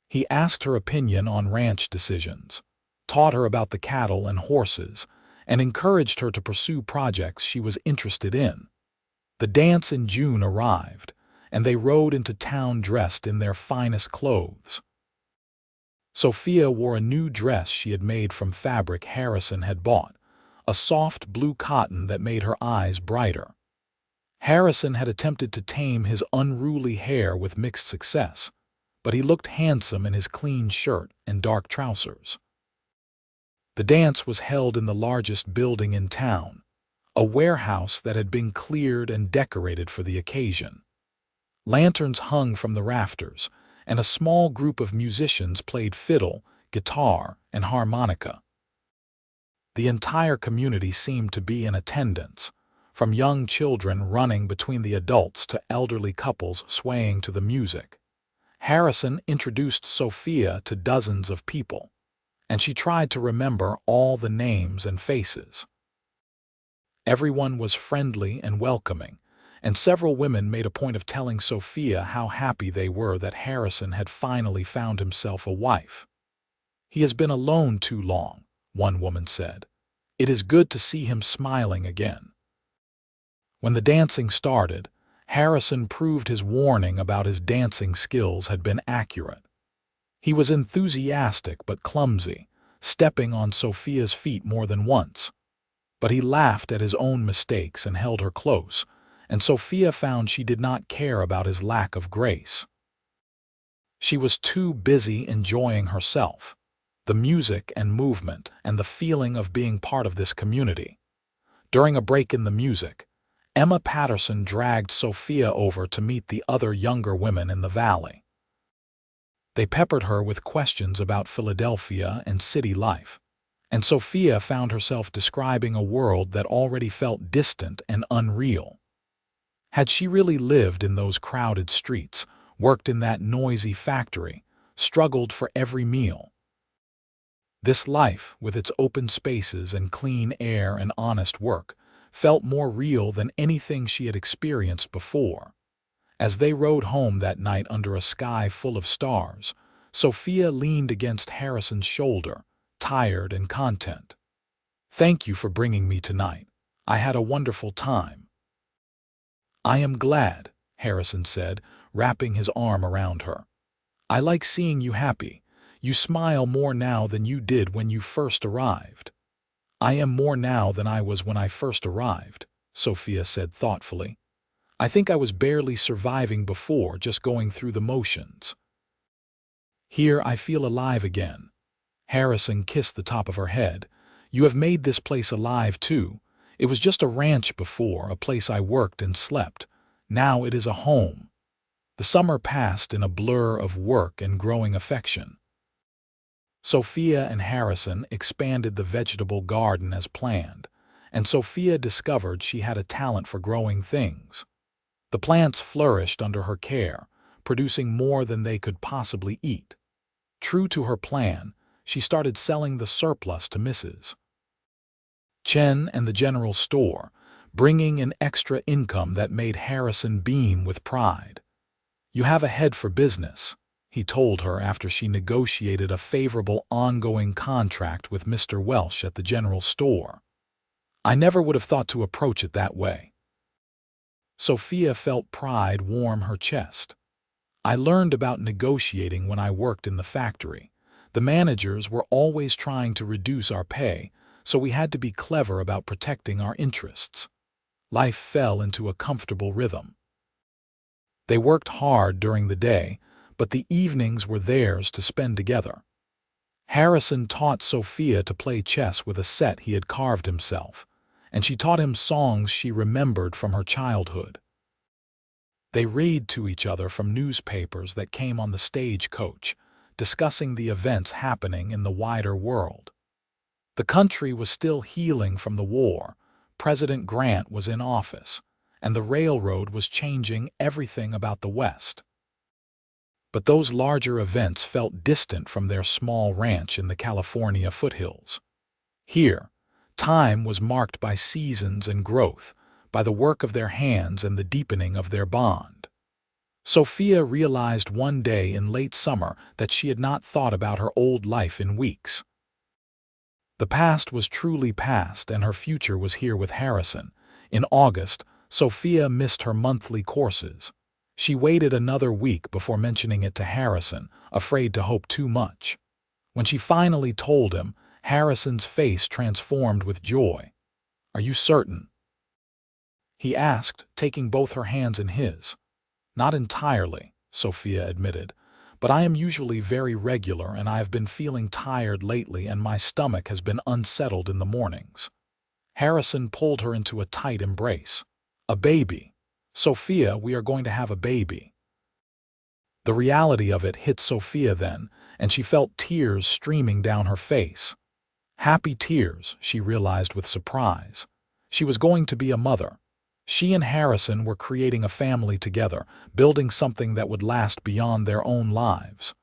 He asked her opinion on ranch decisions, taught her about the cattle and horses, and encouraged her to pursue projects she was interested in. The dance in June arrived, and they rode into town dressed in their finest clothes. Sophia wore a new dress she had made from fabric Harrison had bought, a soft blue cotton that made her eyes brighter. Harrison had attempted to tame his unruly hair with mixed success, but he looked handsome in his clean shirt and dark trousers. The dance was held in the largest building in town, a warehouse that had been cleared and decorated for the occasion. Lanterns hung from the rafters, and a small group of musicians played fiddle, guitar, and harmonica. The entire community seemed to be in attendance, from young children running between the adults to elderly couples swaying to the music. Harrison introduced Sophia to dozens of people, and she tried to remember all the names and faces. Everyone was friendly and welcoming, and several women made a point of telling Sophia how happy they were that Harrison had finally found himself a wife. "He has been alone too long," one woman said. "It is good to see him smiling again." When the dancing started, Harrison proved his warning about his dancing skills had been accurate. He was enthusiastic but clumsy, stepping on Sophia's feet more than once. But he laughed at his own mistakes and held her close, and Sophia found she did not care about his lack of grace. She was too busy enjoying herself, the music and movement, and the feeling of being part of this community. During a break in the music, Emma Patterson dragged Sophia over to meet the other younger women in the valley. They peppered her with questions about Philadelphia and city life, and Sophia found herself describing a world that already felt distant and unreal. Had she really lived in those crowded streets, worked in that noisy factory, struggled for every meal? This life, with its open spaces and clean air and honest work, felt more real than anything she had experienced before. As they rode home that night under a sky full of stars, Sophia leaned against Harrison's shoulder, tired and content. "Thank you for bringing me tonight. I had a wonderful time." "I am glad," Harrison said, wrapping his arm around her. "I like seeing you happy. You smile more now than you did when you first arrived." "I am more now than I was when I first arrived," Sophia said thoughtfully. "I think I was barely surviving before, just going through the motions. Here I feel alive again." Harrison kissed the top of her head. "You have made this place alive too. It was just a ranch before, a place I worked and slept. Now it is a home." The summer passed in a blur of work and growing affection. Sophia and Harrison expanded the vegetable garden as planned, and Sophia discovered she had a talent for growing things. The plants flourished under her care, producing more than they could possibly eat. True to her plan, she started selling the surplus to Mrs. Chen and the general store, bringing in extra income that made Harrison beam with pride. "You have a head for business," he told her after she negotiated a favorable ongoing contract with Mr. Welsh at the general store. "I never would have thought to approach it that way." Sophia felt pride warm her chest. "I learned about negotiating when I worked in the factory. The managers were always trying to reduce our pay, so we had to be clever about protecting our interests." Life fell into a comfortable rhythm. They worked hard during the day, but the evenings were theirs to spend together. Harrison taught Sophia to play chess with a set he had carved himself, and she taught him songs she remembered from her childhood. They read to each other from newspapers that came on the stagecoach, discussing the events happening in the wider world. The country was still healing from the war, President Grant was in office, and the railroad was changing everything about the West. But those larger events felt distant from their small ranch in the California foothills. Here, time was marked by seasons and growth, by the work of their hands and the deepening of their bond. Sophia realized one day in late summer that she had not thought about her old life in weeks. The past was truly past, and her future was here with Harrison. In August, Sophia missed her monthly courses. She waited another week before mentioning it to Harrison, afraid to hope too much. When she finally told him, Harrison's face transformed with joy. "Are you certain?" he asked, taking both her hands in his. "Not entirely," Sophia admitted, "but I am usually very regular, and I have been feeling tired lately and my stomach has been unsettled in the mornings." Harrison pulled her into a tight embrace. "A baby. Sophia, we are going to have a baby." The reality of it hit Sophia then, and she felt tears streaming down her face. Happy tears, she realized with surprise. She was going to be a mother. She and Harrison were creating a family together, building something that would last beyond their own lives.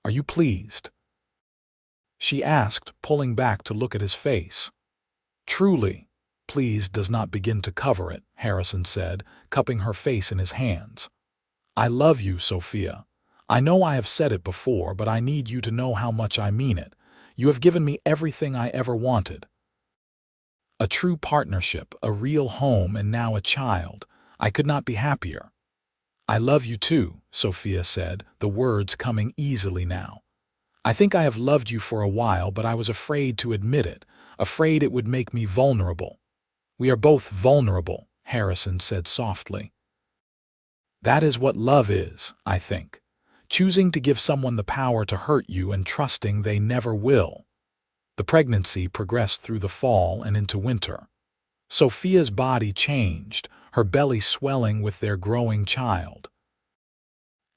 "Are you pleased?" she asked, pulling back to look at his face. "Truly, pleased does not begin to cover it," Harrison said, cupping her face in his hands. "I love you, Sophia. I know I have said it before, but I need you to know how much I mean it. You have given me everything I ever wanted. A true partnership, a real home, and now a child. I could not be happier." "I love you too," Sophia said, the words coming easily now. "I think I have loved you for a while, but I was afraid to admit it, afraid it would make me vulnerable." "We are both vulnerable," Harrison said softly. "That is what love is, I think. Choosing to give someone the power to hurt you and trusting they never will." The pregnancy progressed through the fall and into winter. Sophia's body changed, her belly swelling with their growing child.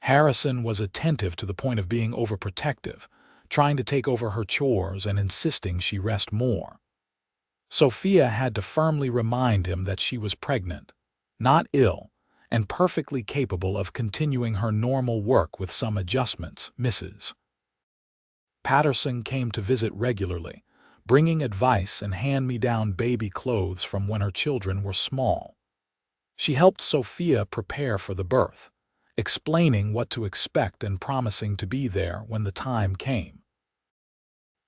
Harrison was attentive to the point of being overprotective, trying to take over her chores and insisting she rest more. Sophia had to firmly remind him that she was pregnant, not ill, and perfectly capable of continuing her normal work with some adjustments, Mrs. Patterson came to visit regularly, bringing advice and hand-me-down baby clothes from when her children were small. She helped Sophia prepare for the birth, explaining what to expect and promising to be there when the time came.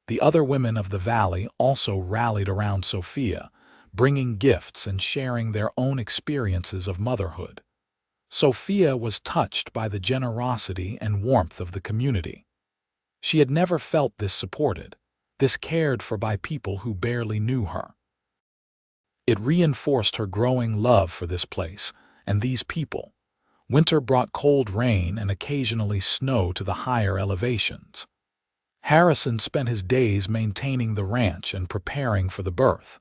The other women of the valley also rallied around Sophia, bringing gifts and sharing their own experiences of motherhood. Sophia was touched by the generosity and warmth of the community. She had never felt this supported, this cared for by people who barely knew her. It reinforced her growing love for this place and these people. Winter brought cold rain and occasionally snow to the higher elevations. Harrison spent his days maintaining the ranch and preparing for the birth,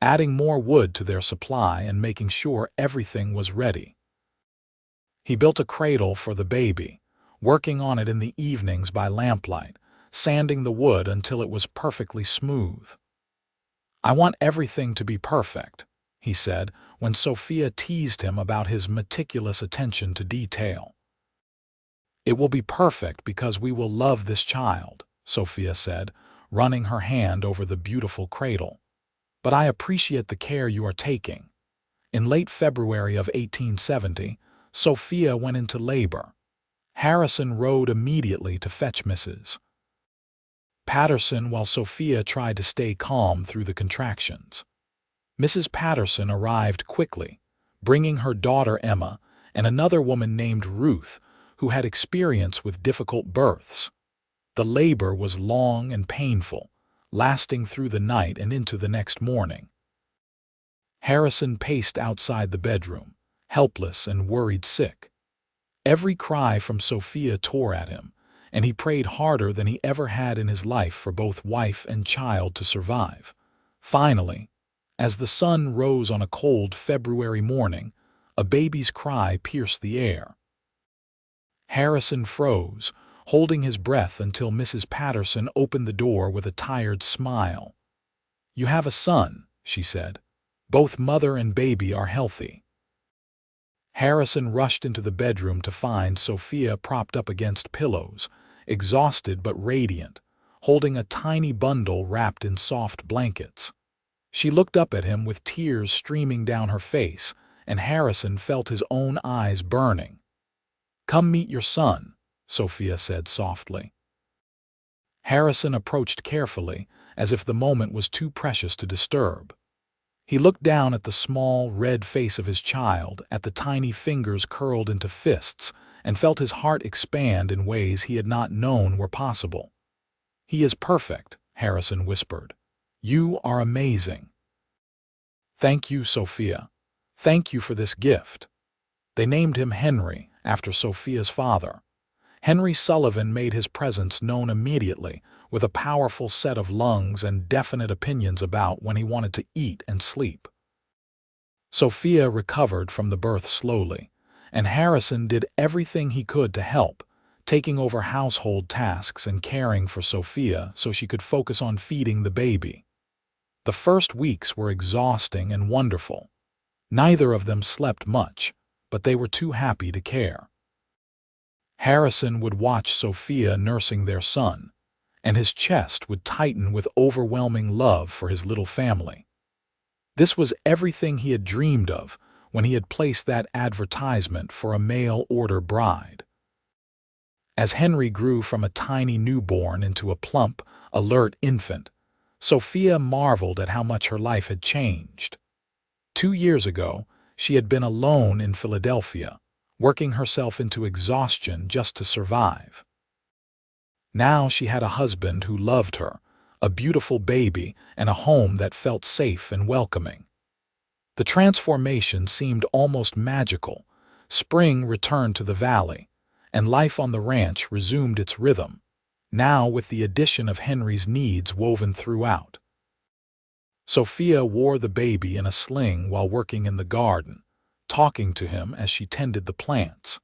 adding more wood to their supply and making sure everything was ready. He built a cradle for the baby, working on it in the evenings by lamplight, sanding the wood until it was perfectly smooth. "I want everything to be perfect," he said when Sophia teased him about his meticulous attention to detail. "It will be perfect because we will love this child," Sophia said, running her hand over the beautiful cradle. "But I appreciate the care you are taking." In late February of 1870, Sophia went into labor. Harrison rode immediately to fetch Mrs. Patterson while Sophia tried to stay calm through the contractions. Mrs. Patterson arrived quickly, bringing her daughter Emma and another woman named Ruth, who had experience with difficult births. The labor was long and painful, lasting through the night and into the next morning. Harrison paced outside the bedroom, helpless and worried sick. Every cry from Sophia tore at him, and he prayed harder than he ever had in his life for both wife and child to survive. Finally, as the sun rose on a cold February morning, a baby's cry pierced the air. Harrison froze, holding his breath until Mrs. Patterson opened the door with a tired smile. "You have a son," she said. "Both mother and baby are healthy." Harrison rushed into the bedroom to find Sophia propped up against pillows, exhausted but radiant, holding a tiny bundle wrapped in soft blankets. She looked up at him with tears streaming down her face, and Harrison felt his own eyes burning. "Come meet your son," Sophia said softly. Harrison approached carefully, as if the moment was too precious to disturb. He looked down at the small, red face of his child, at the tiny fingers curled into fists, and felt his heart expand in ways he had not known were possible. "He is perfect," Harrison whispered. "You are amazing." "Thank you, Sophia. Thank you for this gift." They named him Henry, after Sophia's father. Henry Sullivan made his presence known immediately, with a powerful set of lungs and definite opinions about when he wanted to eat and sleep. Sophia recovered from the birth slowly, and Harrison did everything he could to help, taking over household tasks and caring for Sophia so she could focus on feeding the baby. The first weeks were exhausting and wonderful. Neither of them slept much, but they were too happy to care. Harrison would watch Sophia nursing their son, and his chest would tighten with overwhelming love for his little family. This was everything he had dreamed of when he had placed that advertisement for a mail-order bride. As Henry grew from a tiny newborn into a plump, alert infant, Sophia marveled at how much her life had changed. 2 years ago, she had been alone in Philadelphia, working herself into exhaustion just to survive. Now she had a husband who loved her, a beautiful baby, and a home that felt safe and welcoming. The transformation seemed almost magical. Spring returned to the valley, and life on the ranch resumed its rhythm, now with the addition of Henry's needs woven throughout. Sophia wore the baby in a sling while working in the garden, talking to him as she tended the plants.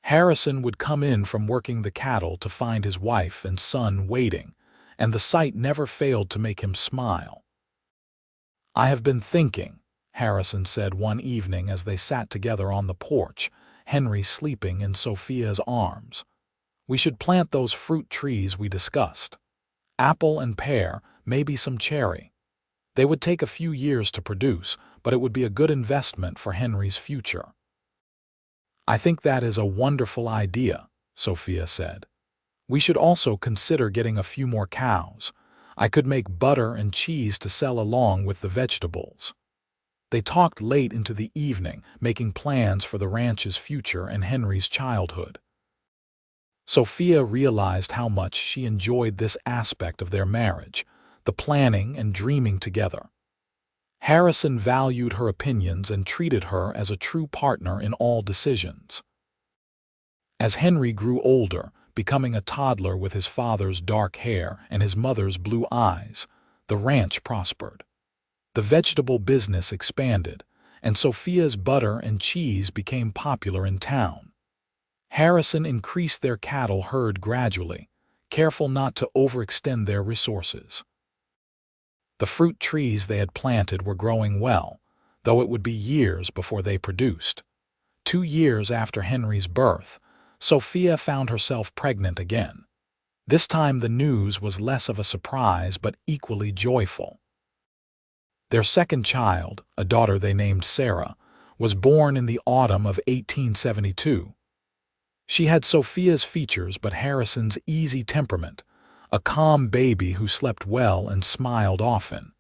Harrison would come in from working the cattle to find his wife and son waiting, and the sight never failed to make him smile. "I have been thinking," Harrison said one evening as they sat together on the porch, Henry sleeping in Sophia's arms. "We should plant those fruit trees we discussed. Apple and pear, maybe some cherry. They would take a few years to produce, but it would be a good investment for Henry's future." "I think that is a wonderful idea," Sophia said. "We should also consider getting a few more cows. I could make butter and cheese to sell along with the vegetables." They talked late into the evening, making plans for the ranch's future and Henry's childhood. Sophia realized how much she enjoyed this aspect of their marriage, the planning and dreaming together. Harrison valued her opinions and treated her as a true partner in all decisions. As Henry grew older, becoming a toddler with his father's dark hair and his mother's blue eyes, the ranch prospered. The vegetable business expanded, and Sophia's butter and cheese became popular in town. Harrison increased their cattle herd gradually, careful not to overextend their resources. The fruit trees they had planted were growing well, though it would be years before they produced. 2 years after Henry's birth, Sophia found herself pregnant again. This time the news was less of a surprise but equally joyful. Their second child, a daughter they named Sarah, was born in the autumn of 1872. She had Sophia's features but Harrison's easy temperament, a calm baby who slept well and smiled often.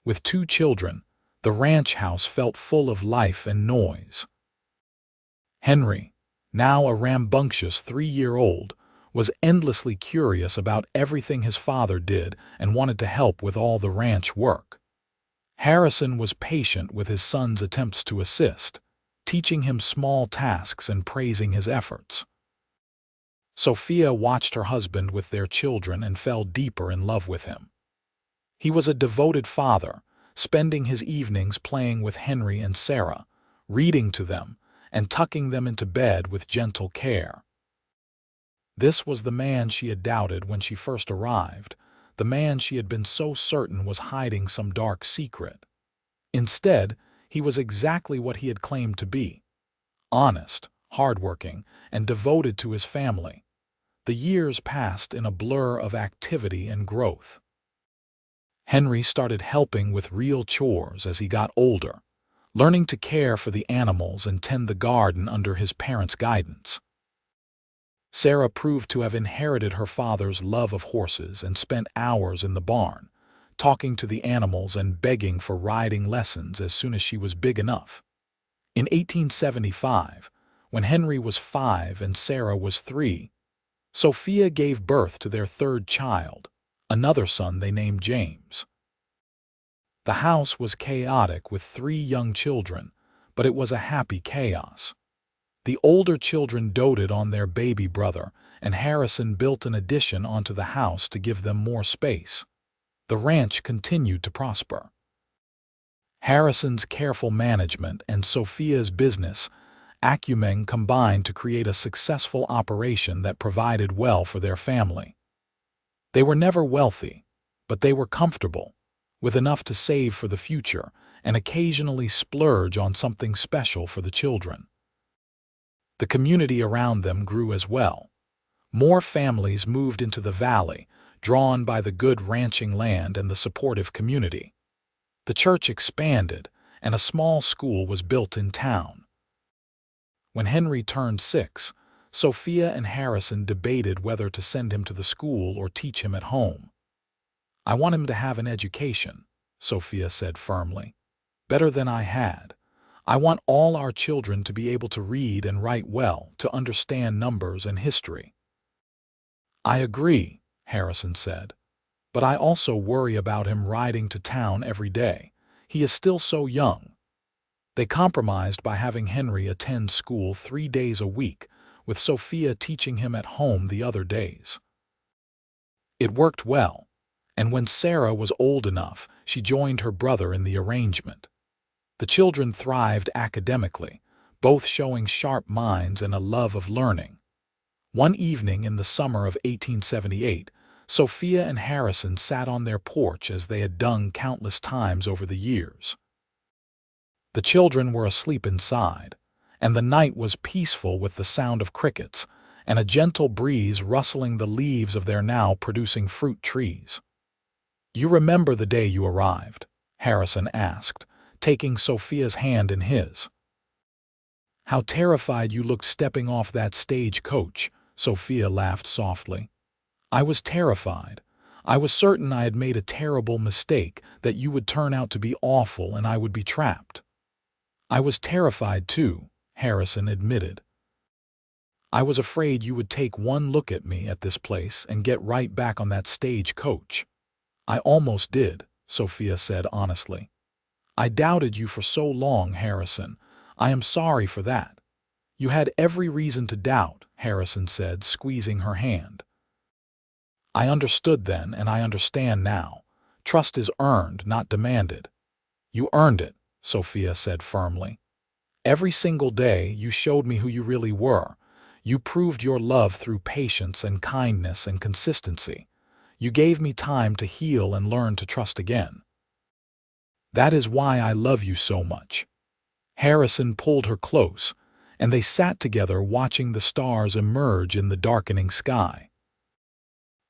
With 2 children, the ranch house felt full of life and noise. Henry, now a rambunctious 3-year-old, was endlessly curious about everything his father did and wanted to help with all the ranch work. Harrison was patient with his son's attempts to assist, teaching him small tasks and praising his efforts. Sophia watched her husband with their children and fell deeper in love with him. He was a devoted father, spending his evenings playing with Henry and Sarah, reading to them, and tucking them into bed with gentle care. This was the man she had doubted when she first arrived, the man she had been so certain was hiding some dark secret. Instead, he was exactly what he had claimed to be: honest, hardworking, and devoted to his family. The years passed in a blur of activity and growth. Henry started helping with real chores as he got older, learning to care for the animals and tend the garden under his parents' guidance. Sarah proved to have inherited her father's love of horses and spent hours in the barn, talking to the animals and begging for riding lessons as soon as she was big enough. In 1875, when Henry was 5 and Sarah was 3, Sophia gave birth to their 3rd child, another son they named James. The house was chaotic with 3 young children, but it was a happy chaos. The older children doted on their baby brother, and Harrison built an addition onto the house to give them more space. The ranch continued to prosper. Harrison's careful management and Sophia's business acumen combined to create a successful operation that provided well for their family. They were never wealthy, but they were comfortable, with enough to save for the future and occasionally splurge on something special for the children. The community around them grew as well. More families moved into the valley, drawn by the good ranching land and the supportive community. The church expanded, and a small school was built in town. When Henry turned 6, Sophia and Harrison debated whether to send him to the school or teach him at home. "I want him to have an education," Sophia said firmly. "Better than I had. I want all our children to be able to read and write well, to understand numbers and history." "I agree," Harrison said, "but I also worry about him riding to town every day. He is still so young." They compromised by having Henry attend school 3 days a week, with Sophia teaching him at home the other days. It worked well, and when Sarah was old enough, she joined her brother in the arrangement. The children thrived academically, both showing sharp minds and a love of learning. One evening in the summer of 1878, Sophia and Harrison sat on their porch as they had done countless times over the years. The children were asleep inside, and the night was peaceful with the sound of crickets and a gentle breeze rustling the leaves of their now producing fruit trees. "You remember the day you arrived?" Harrison asked, taking Sophia's hand in his. "How terrified you looked stepping off that stagecoach," Sophia laughed softly. "I was terrified. I was certain I had made a terrible mistake, that you would turn out to be awful and I would be trapped." "I was terrified too," Harrison admitted. "I was afraid you would take one look at me at this place and get right back on that stagecoach." "I almost did," Sophia said honestly. "I doubted you for so long, Harrison. I am sorry for that." "You had every reason to doubt," Harrison said, squeezing her hand. "I understood then, and I understand now. Trust is earned, not demanded." "You earned it," Sophia said firmly. "Every single day you showed me who you really were. You proved your love through patience and kindness and consistency. You gave me time to heal and learn to trust again. That is why I love you so much." Harrison pulled her close, and they sat together watching the stars emerge in the darkening sky.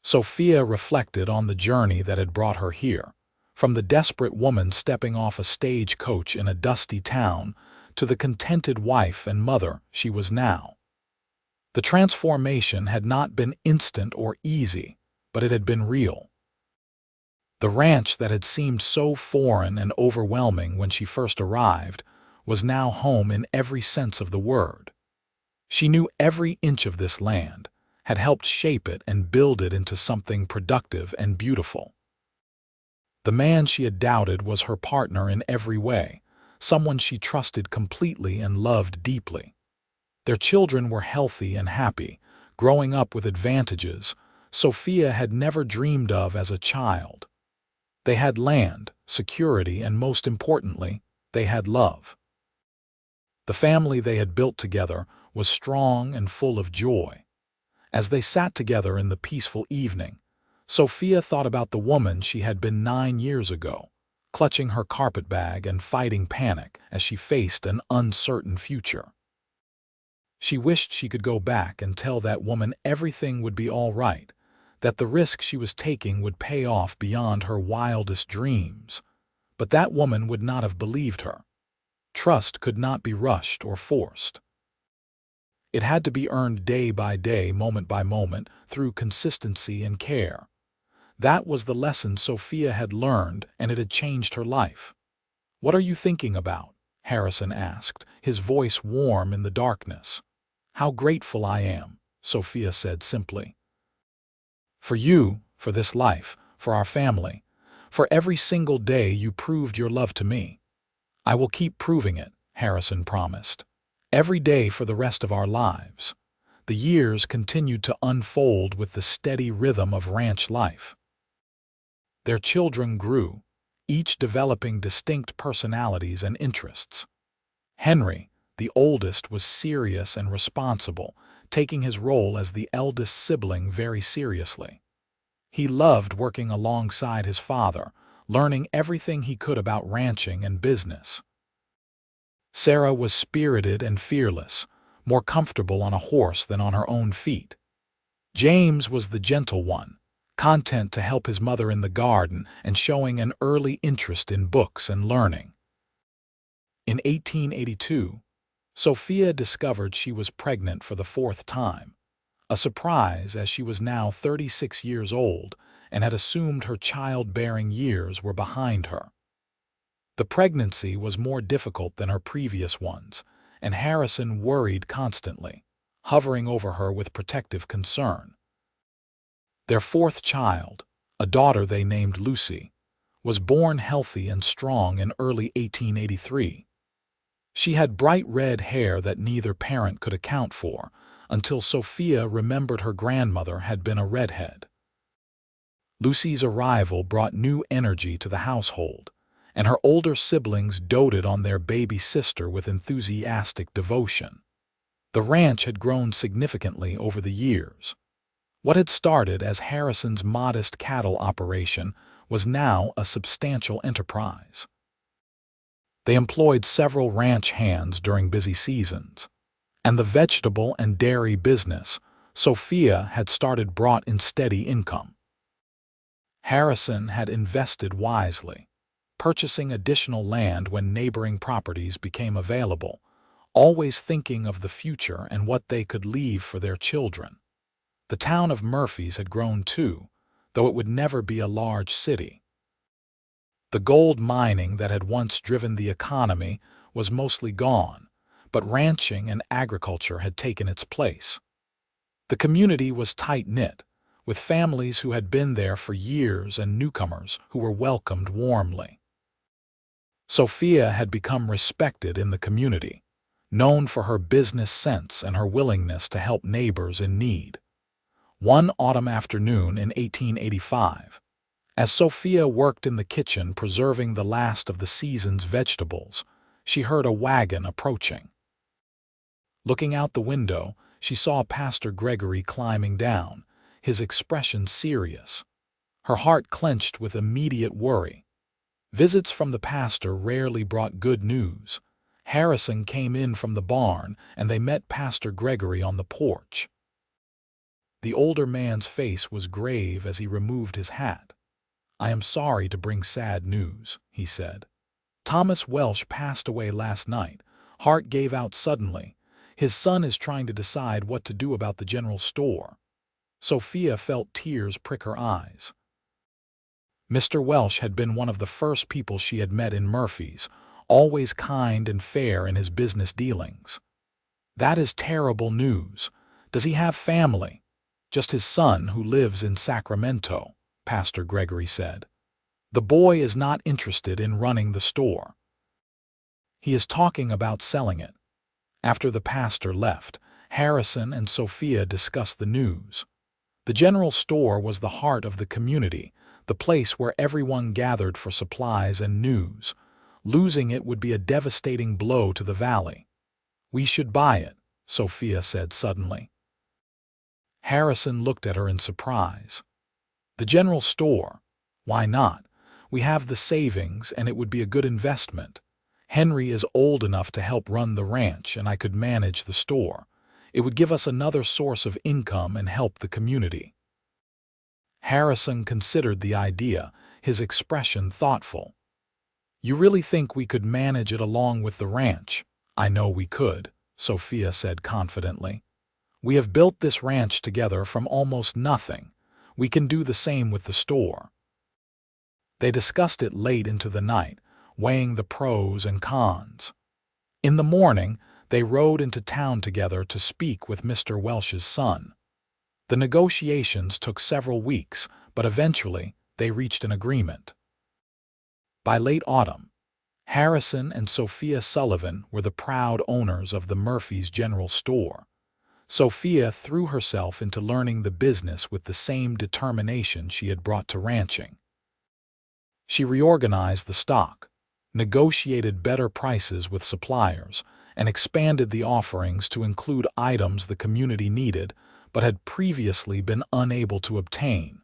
Sophia reflected on the journey that had brought her here, from the desperate woman stepping off a stagecoach in a dusty town to the contented wife and mother she was now. The transformation had not been instant or easy, but it had been real. The ranch that had seemed so foreign and overwhelming when she first arrived was now home in every sense of the word. She knew every inch of this land, had helped shape it and build it into something productive and beautiful. The man she had doubted was her partner in every way, someone she trusted completely and loved deeply. Their children were healthy and happy, growing up with advantages Sophia had never dreamed of as a child. They had land, security, and most importantly, they had love. The family they had built together was strong and full of joy. As they sat together in the peaceful evening, Sophia thought about the woman she had been 9 years ago, clutching her carpetbag and fighting panic as she faced an uncertain future. She wished she could go back and tell that woman everything would be all right, that the risk she was taking would pay off beyond her wildest dreams. But that woman would not have believed her. Trust could not be rushed or forced. It had to be earned day by day, moment by moment, through consistency and care. That was the lesson Sophia had learned, and it had changed her life. "What are you thinking about?" Harrison asked, his voice warm in the darkness. "How grateful I am," Sophia said simply. "For you, for this life, for our family, for every single day you proved your love to me." "I will keep proving it," Harrison promised. "Every day for the rest of our lives." The years continued to unfold with the steady rhythm of ranch life. Their children grew, each developing distinct personalities and interests. Henry, the oldest, was serious and responsible, taking his role as the eldest sibling very seriously. He loved working alongside his father, learning everything he could about ranching and business. Sarah was spirited and fearless, more comfortable on a horse than on her own feet. James was the gentle one, content to help his mother in the garden and showing an early interest in books and learning. In 1882, Sophia discovered she was pregnant for the fourth time, a surprise as she was now 36 years old and had assumed her childbearing years were behind her. The pregnancy was more difficult than her previous ones, and Harrison worried constantly, hovering over her with protective concern. Their fourth child, a daughter they named Lucy, was born healthy and strong in early 1883. She had bright red hair that neither parent could account for, until Sophia remembered her grandmother had been a redhead. Lucy's arrival brought new energy to the household, and her older siblings doted on their baby sister with enthusiastic devotion. The ranch had grown significantly over the years. What had started as Harrison's modest cattle operation was now a substantial enterprise. They employed several ranch hands during busy seasons, and the vegetable and dairy business Sophia had started brought in steady income. Harrison had invested wisely, purchasing additional land when neighboring properties became available, always thinking of the future and what they could leave for their children. The town of Murphy's had grown too, though it would never be a large city. The gold mining that had once driven the economy was mostly gone, but ranching and agriculture had taken its place. The community was tight-knit, with families who had been there for years and newcomers who were welcomed warmly. Sophia had become respected in the community, known for her business sense and her willingness to help neighbors in need. One autumn afternoon in 1885, as Sophia worked in the kitchen preserving the last of the season's vegetables, she heard a wagon approaching. Looking out the window, she saw Pastor Gregory climbing down, his expression serious. Her heart clenched with immediate worry. Visits from the pastor rarely brought good news. Harrison came in from the barn, and they met Pastor Gregory on the porch. The older man's face was grave as he removed his hat. "I am sorry to bring sad news," he said. "Thomas Welsh passed away last night." Hart gave out suddenly, His son is trying to decide what to do about the general store. Sophia felt tears prick her eyes. Mr. Welsh had been one of the first people she had met in Murphy's, always kind and fair in his business dealings. That is terrible news. Does he have family? Just his son, who lives in Sacramento, Pastor Gregory said. The boy is not interested in running the store. He is talking about selling it. After the pastor left, Harrison and Sophia discussed the news. The general store was the heart of the community, the place where everyone gathered for supplies and news. Losing it would be a devastating blow to the valley. We should buy it, Sophia said suddenly. Harrison looked at her in surprise. The general store? Why not? We have the savings and it would be a good investment. Henry is old enough to help run the ranch and I could manage the store. It would give us another source of income and help the community. Harrison considered the idea, his expression thoughtful. You really think we could manage it along with the ranch? I know we could, Sophia said confidently. We have built this ranch together from almost nothing. We can do the same with the store. They discussed it late into the night, weighing the pros and cons. In the morning, they rode into town together to speak with Mr. Welsh's son. The negotiations took several weeks, but eventually they reached an agreement. By late autumn, Harrison and Sophia Sullivan were the proud owners of the Murphy's General Store. Sophia threw herself into learning the business with the same determination she had brought to ranching. She reorganized the stock, negotiated better prices with suppliers, and expanded the offerings to include items the community needed but had previously been unable to obtain.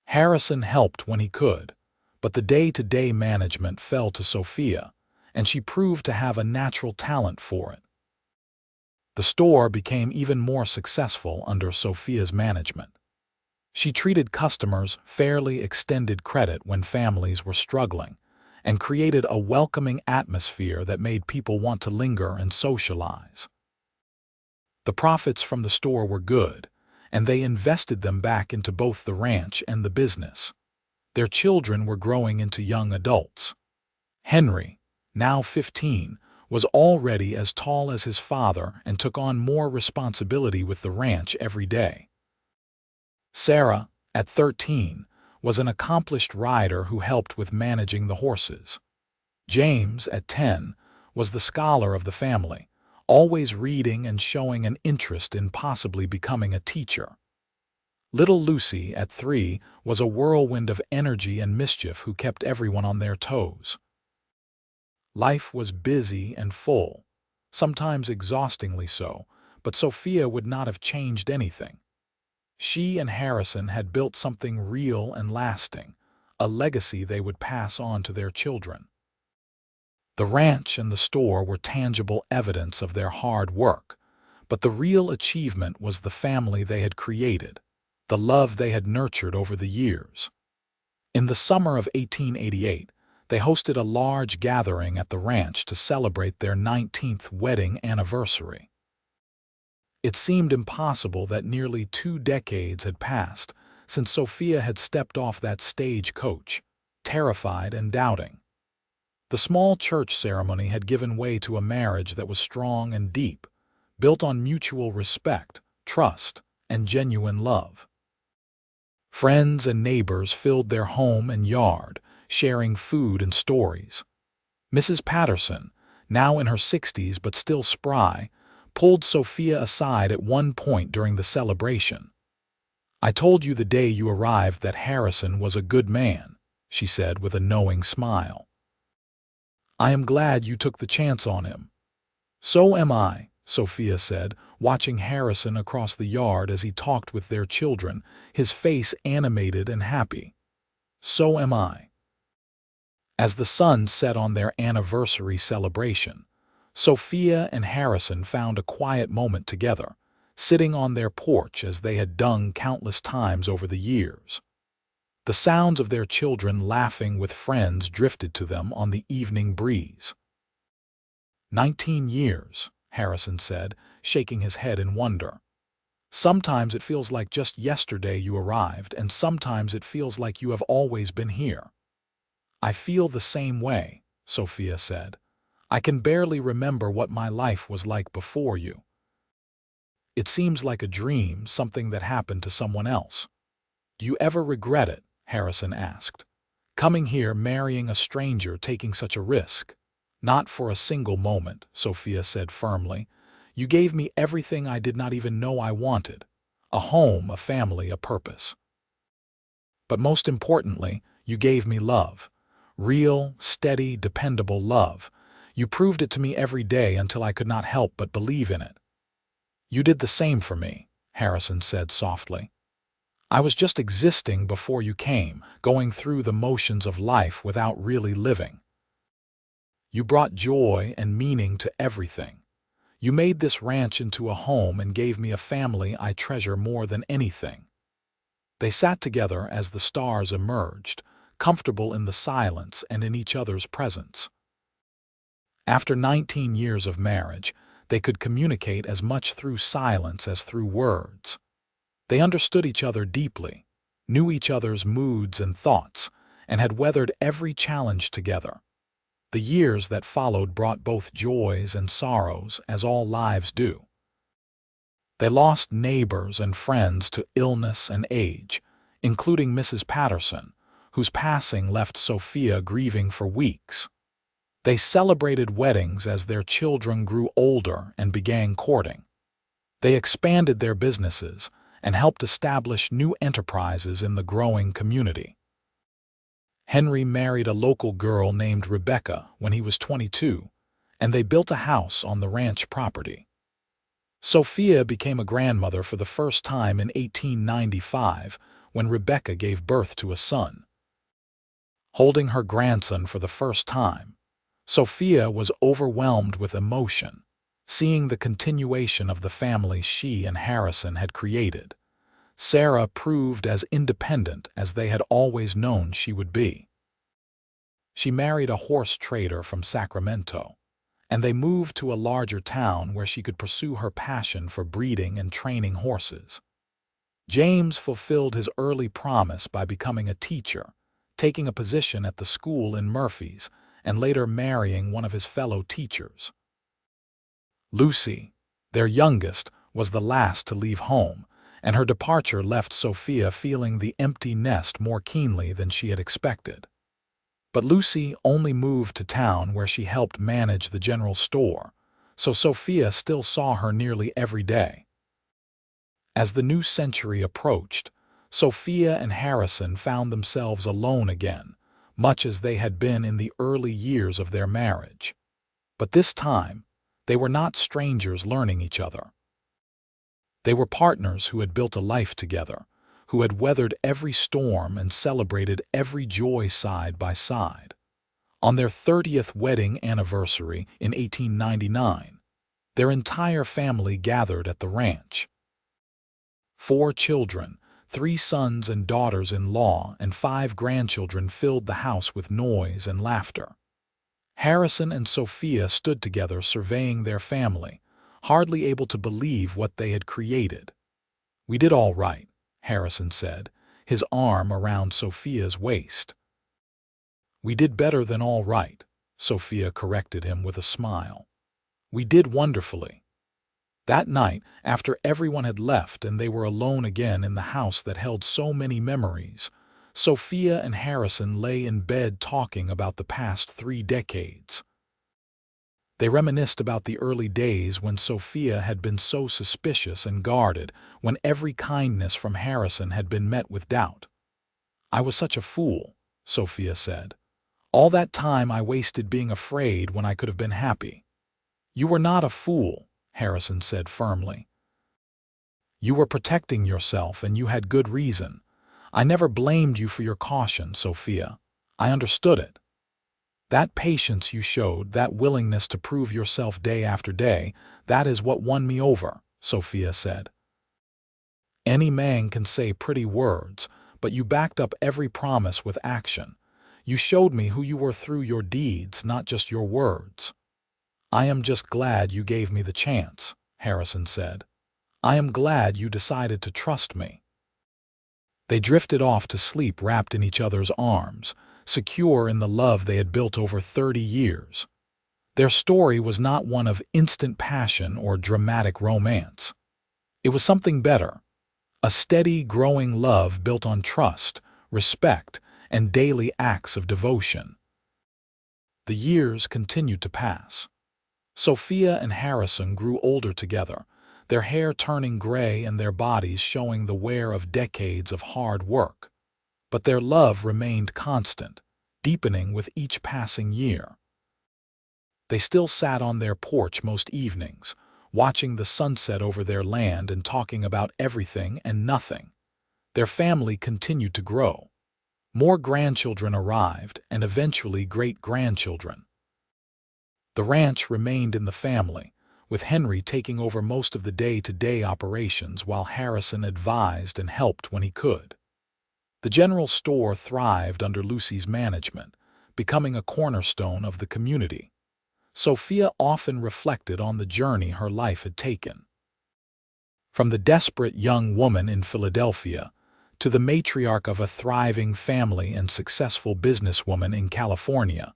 Harrison helped when he could, but the day-to-day management fell to Sophia, and she proved to have a natural talent for it. The store became even more successful under Sophia's management. She treated customers fairly, extended credit when families were struggling, and created a welcoming atmosphere that made people want to linger and socialize. The profits from the store were good, and they invested them back into both the ranch and the business. Their children were growing into young adults. Henry, now 15, was already as tall as his father and took on more responsibility with the ranch every day. Sarah, at 13, was an accomplished rider who helped with managing the horses. James, at 10, was the scholar of the family, always reading and showing an interest in possibly becoming a teacher. Little Lucy, at 3, was a whirlwind of energy and mischief who kept everyone on their toes. Life was busy and full, sometimes exhaustingly so, but Sophia would not have changed anything. She and Harrison had built something real and lasting, a legacy they would pass on to their children. The ranch and the store were tangible evidence of their hard work, but the real achievement was the family they had created, the love they had nurtured over the years. In the summer of 1888, they hosted a large gathering at the ranch to celebrate their 19th wedding anniversary. It seemed impossible that nearly 2 decades had passed since Sophia had stepped off that stagecoach, terrified and doubting. The small church ceremony had given way to a marriage that was strong and deep, built on mutual respect, trust, and genuine love. Friends and neighbors filled their home and yard, sharing food and stories. Mrs. Patterson, now in her 60s but still spry, pulled Sophia aside at one point during the celebration. "I told you the day you arrived that Harrison was a good man," she said with a knowing smile. "I am glad you took the chance on him." "So am I," Sophia said, watching Harrison across the yard as he talked with their children, his face animated and happy. "So am I." As the sun set on their anniversary celebration, Sophia and Harrison found a quiet moment together, sitting on their porch as they had done countless times over the years. The sounds of their children laughing with friends drifted to them on the evening breeze. 19 years, Harrison said, shaking his head in wonder. Sometimes it feels like just yesterday you arrived, and sometimes it feels like you have always been here. I feel the same way, Sophia said. I can barely remember what my life was like before you. It seems like a dream, something that happened to someone else. Do you ever regret it? Harrison asked. Coming here, marrying a stranger, taking such a risk. Not for a single moment, Sophia said firmly. You gave me everything I did not even know I wanted. A home, a family, a purpose. But most importantly, you gave me love. Real, steady, dependable love. You proved it to me every day until I could not help but believe in it. You did the same for me, Harrison said softly. I was just existing before you came, going through the motions of life without really living. You brought joy and meaning to everything. You made this ranch into a home and gave me a family I treasure more than anything. They sat together as the stars emerged, comfortable in the silence and in each other's presence. After 19 years of marriage, they could communicate as much through silence as through words. They understood each other deeply, knew each other's moods and thoughts, and had weathered every challenge together. The years that followed brought both joys and sorrows, as all lives do. They lost neighbors and friends to illness and age, including Mrs. Patterson, whose passing left Sophia grieving for weeks. They celebrated weddings as their children grew older and began courting. They expanded their businesses and helped establish new enterprises in the growing community. Henry married a local girl named Rebecca when he was 22, and they built a house on the ranch property. Sophia became a grandmother for the first time in 1895 when Rebecca gave birth to a son. Holding her grandson for the first time, Sophia was overwhelmed with emotion, seeing the continuation of the family she and Harrison had created. Sarah proved as independent as they had always known she would be. She married a horse trader from Sacramento, and they moved to a larger town where she could pursue her passion for breeding and training horses. James fulfilled his early promise by becoming a teacher, taking a position at the school in Murphy's, and later marrying one of his fellow teachers. Lucy, their youngest, was the last to leave home, and her departure left Sophia feeling the empty nest more keenly than she had expected. But Lucy only moved to town where she helped manage the general store, so Sophia still saw her nearly every day. As the new century approached, Sophia and Harrison found themselves alone again, much as they had been in the early years of their marriage. But this time, they were not strangers learning each other. They were partners who had built a life together, who had weathered every storm and celebrated every joy side by side. On their 30th wedding anniversary in 1899, their entire family gathered at the ranch. 4 children, 3 sons and daughters-in-law, and 5 grandchildren filled the house with noise and laughter. Harrison and Sophia stood together surveying their family, hardly able to believe what they had created. "We did all right," Harrison said, his arm around Sophia's waist. "We did better than all right," Sophia corrected him with a smile. "We did wonderfully." That night, after everyone had left and they were alone again in the house that held so many memories, Sophia and Harrison lay in bed talking about the past 3 decades. They reminisced about the early days when Sophia had been so suspicious and guarded, when every kindness from Harrison had been met with doubt. "I was such a fool," Sophia said. "All that time I wasted being afraid when I could have been happy." "You were not a fool," Harrison said firmly. "You were protecting yourself and you had good reason. I never blamed you for your caution, Sophia. I understood it. That patience you showed, that willingness to prove yourself day after day, that is what won me over," Sophia said. "Any man can say pretty words, but you backed up every promise with action. You showed me who you were through your deeds, not just your words." "I am just glad you gave me the chance," Harrison said. "I am glad you decided to trust me." They drifted off to sleep wrapped in each other's arms, secure in the love they had built over 30 years. Their story was not one of instant passion or dramatic romance. It was something better, a steady, growing love built on trust, respect, and daily acts of devotion. The years continued to pass. Sophia and Harrison grew older together, their hair turning gray and their bodies showing the wear of decades of hard work. But their love remained constant, deepening with each passing year. They still sat on their porch most evenings, watching the sunset over their land and talking about everything and nothing. Their family continued to grow. More grandchildren arrived, and eventually great-grandchildren. The ranch remained in the family, with Henry taking over most of the day-to-day operations while Harrison advised and helped when he could. The general store thrived under Lucy's management, becoming a cornerstone of the community. Sophia often reflected on the journey her life had taken. From the desperate young woman in Philadelphia to the matriarch of a thriving family and successful businesswoman in California,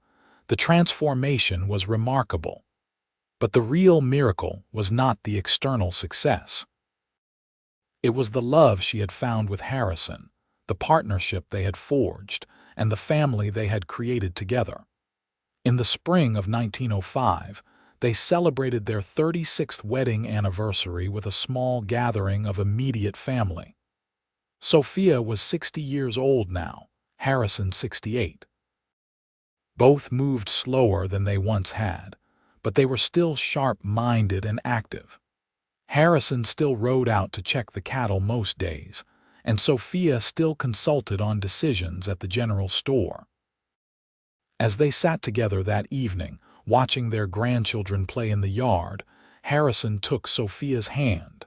the transformation was remarkable. But the real miracle was not the external success. It was the love she had found with Harrison, the partnership they had forged, and the family they had created together. In the spring of 1905, they celebrated their 36th wedding anniversary with a small gathering of immediate family. Sophia was 60 years old now, Harrison 68. Both moved slower than they once had, but they were still sharp-minded and active. Harrison still rode out to check the cattle most days, and Sophia still consulted on decisions at the general store. As they sat together that evening, watching their grandchildren play in the yard, Harrison took Sophia's hand.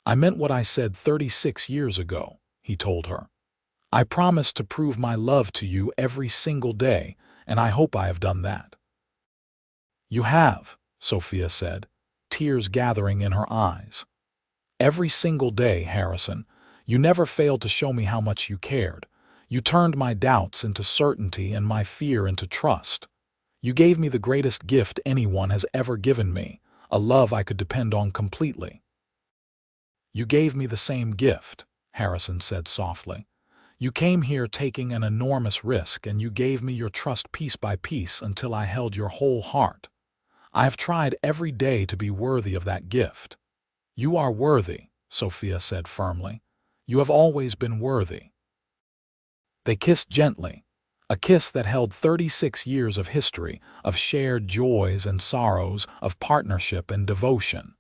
"I meant what I said 36 years ago," he told her. "I promised to prove my love to you every single day, and I hope I have done that." "You have," Sophia said, tears gathering in her eyes. "Every single day, Harrison. You never failed to show me how much you cared. You turned my doubts into certainty and my fear into trust. You gave me the greatest gift anyone has ever given me, a love I could depend on completely." "You gave me the same gift," Harrison said softly. "You came here taking an enormous risk, and you gave me your trust piece by piece until I held your whole heart. I have tried every day to be worthy of that gift." "You are worthy," Sophia said firmly. "You have always been worthy." They kissed gently, a kiss that held 36 years of history, of shared joys and sorrows, of partnership and devotion.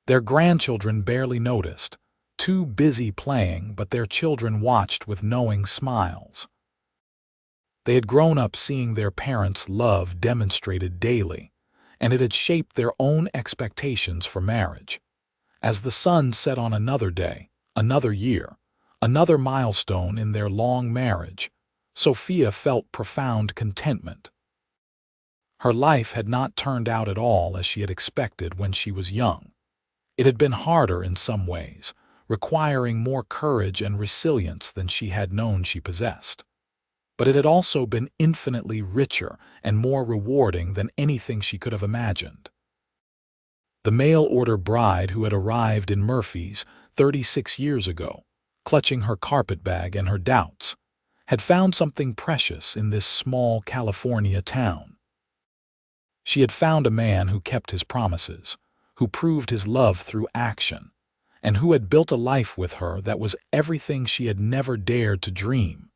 Their grandchildren barely noticed, too busy playing, but their children watched with knowing smiles. They had grown up seeing their parents' love demonstrated daily, and it had shaped their own expectations for marriage. As the sun set on another day, another year, another milestone in their long marriage, Sophia felt profound contentment. Her life had not turned out at all as she had expected when she was young. It had been harder in some ways, requiring more courage and resilience than she had known she possessed. But it had also been infinitely richer and more rewarding than anything she could have imagined. The mail-order bride who had arrived in Murphy's 36 years ago, clutching her carpetbag and her doubts, had found something precious in this small California town. She had found a man who kept his promises, who proved his love through action, and who had built a life with her that was everything she had never dared to dream.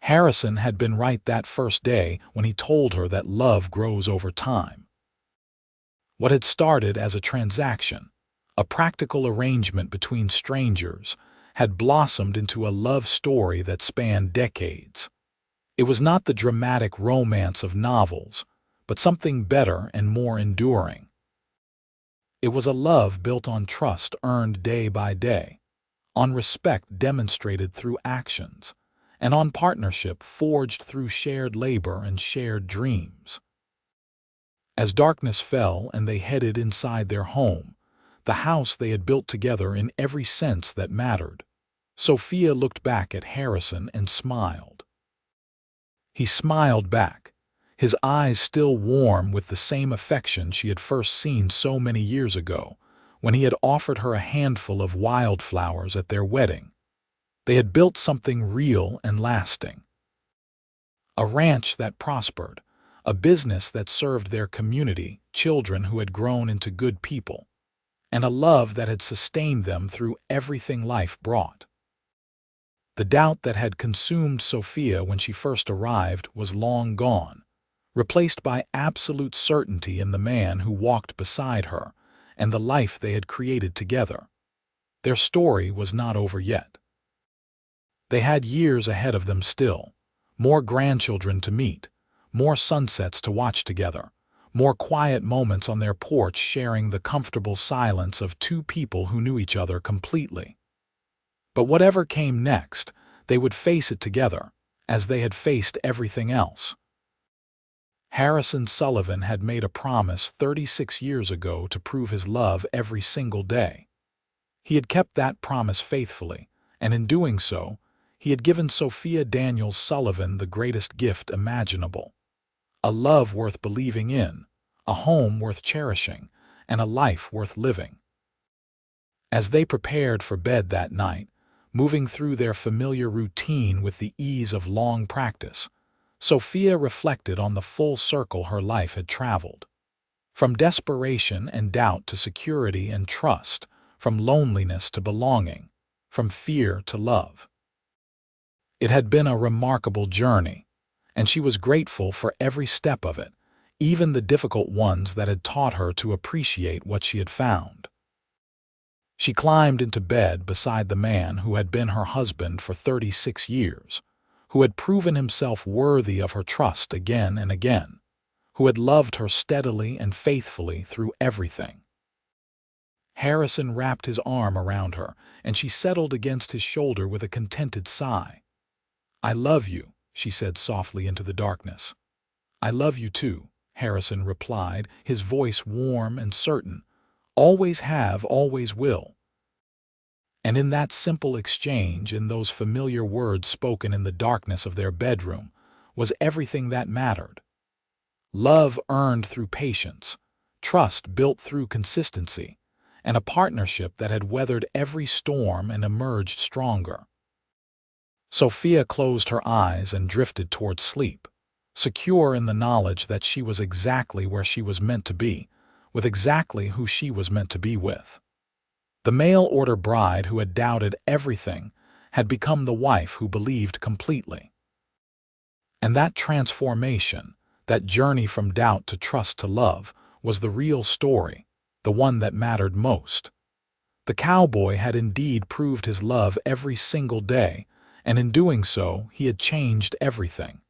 Harrison had been right that first day when he told her that love grows over time. What had started as a transaction, a practical arrangement between strangers, had blossomed into a love story that spanned decades. It was not the dramatic romance of novels, but something better and more enduring. It was a love built on trust earned day by day, on respect demonstrated through actions, and on partnership forged through shared labor and shared dreams. As darkness fell and they headed inside their home, the house they had built together in every sense that mattered, Sophia looked back at Harrison and smiled. He smiled back, his eyes still warm with the same affection she had first seen so many years ago, when he had offered her a handful of wildflowers at their wedding. They had built something real and lasting. A ranch that prospered, a business that served their community, children who had grown into good people, and a love that had sustained them through everything life brought. The doubt that had consumed Sophia when she first arrived was long gone, replaced by absolute certainty in the man who walked beside her and the life they had created together. Their story was not over yet. They had years ahead of them still, more grandchildren to meet, more sunsets to watch together, more quiet moments on their porch sharing the comfortable silence of two people who knew each other completely. But whatever came next, they would face it together, as they had faced everything else. Harrison Sullivan had made a promise 36 years ago to prove his love every single day. He had kept that promise faithfully, and in doing so, he had given Sophia Daniels Sullivan the greatest gift imaginable. A love worth believing in, a home worth cherishing, and a life worth living. As they prepared for bed that night, moving through their familiar routine with the ease of long practice, Sophia reflected on the full circle her life had traveled. From desperation and doubt to security and trust, from loneliness to belonging, from fear to love. It had been a remarkable journey, and she was grateful for every step of it, even the difficult ones that had taught her to appreciate what she had found. She climbed into bed beside the man who had been her husband for 36 years, who had proven himself worthy of her trust again and again, who had loved her steadily and faithfully through everything. Harrison wrapped his arm around her, and she settled against his shoulder with a contented sigh. "I love you," she said softly into the darkness. "I love you too," Harrison replied, his voice warm and certain. "Always have, always will." And in that simple exchange, in those familiar words spoken in the darkness of their bedroom, was everything that mattered. Love earned through patience, trust built through consistency, and a partnership that had weathered every storm and emerged stronger. Sophia closed her eyes and drifted towards sleep, secure in the knowledge that she was exactly where she was meant to be, with exactly who she was meant to be with. The mail-order bride who had doubted everything had become the wife who believed completely. And that transformation, that journey from doubt to trust to love, was the real story, the one that mattered most. The cowboy had indeed proved his love every single day, and in doing so, he had changed everything.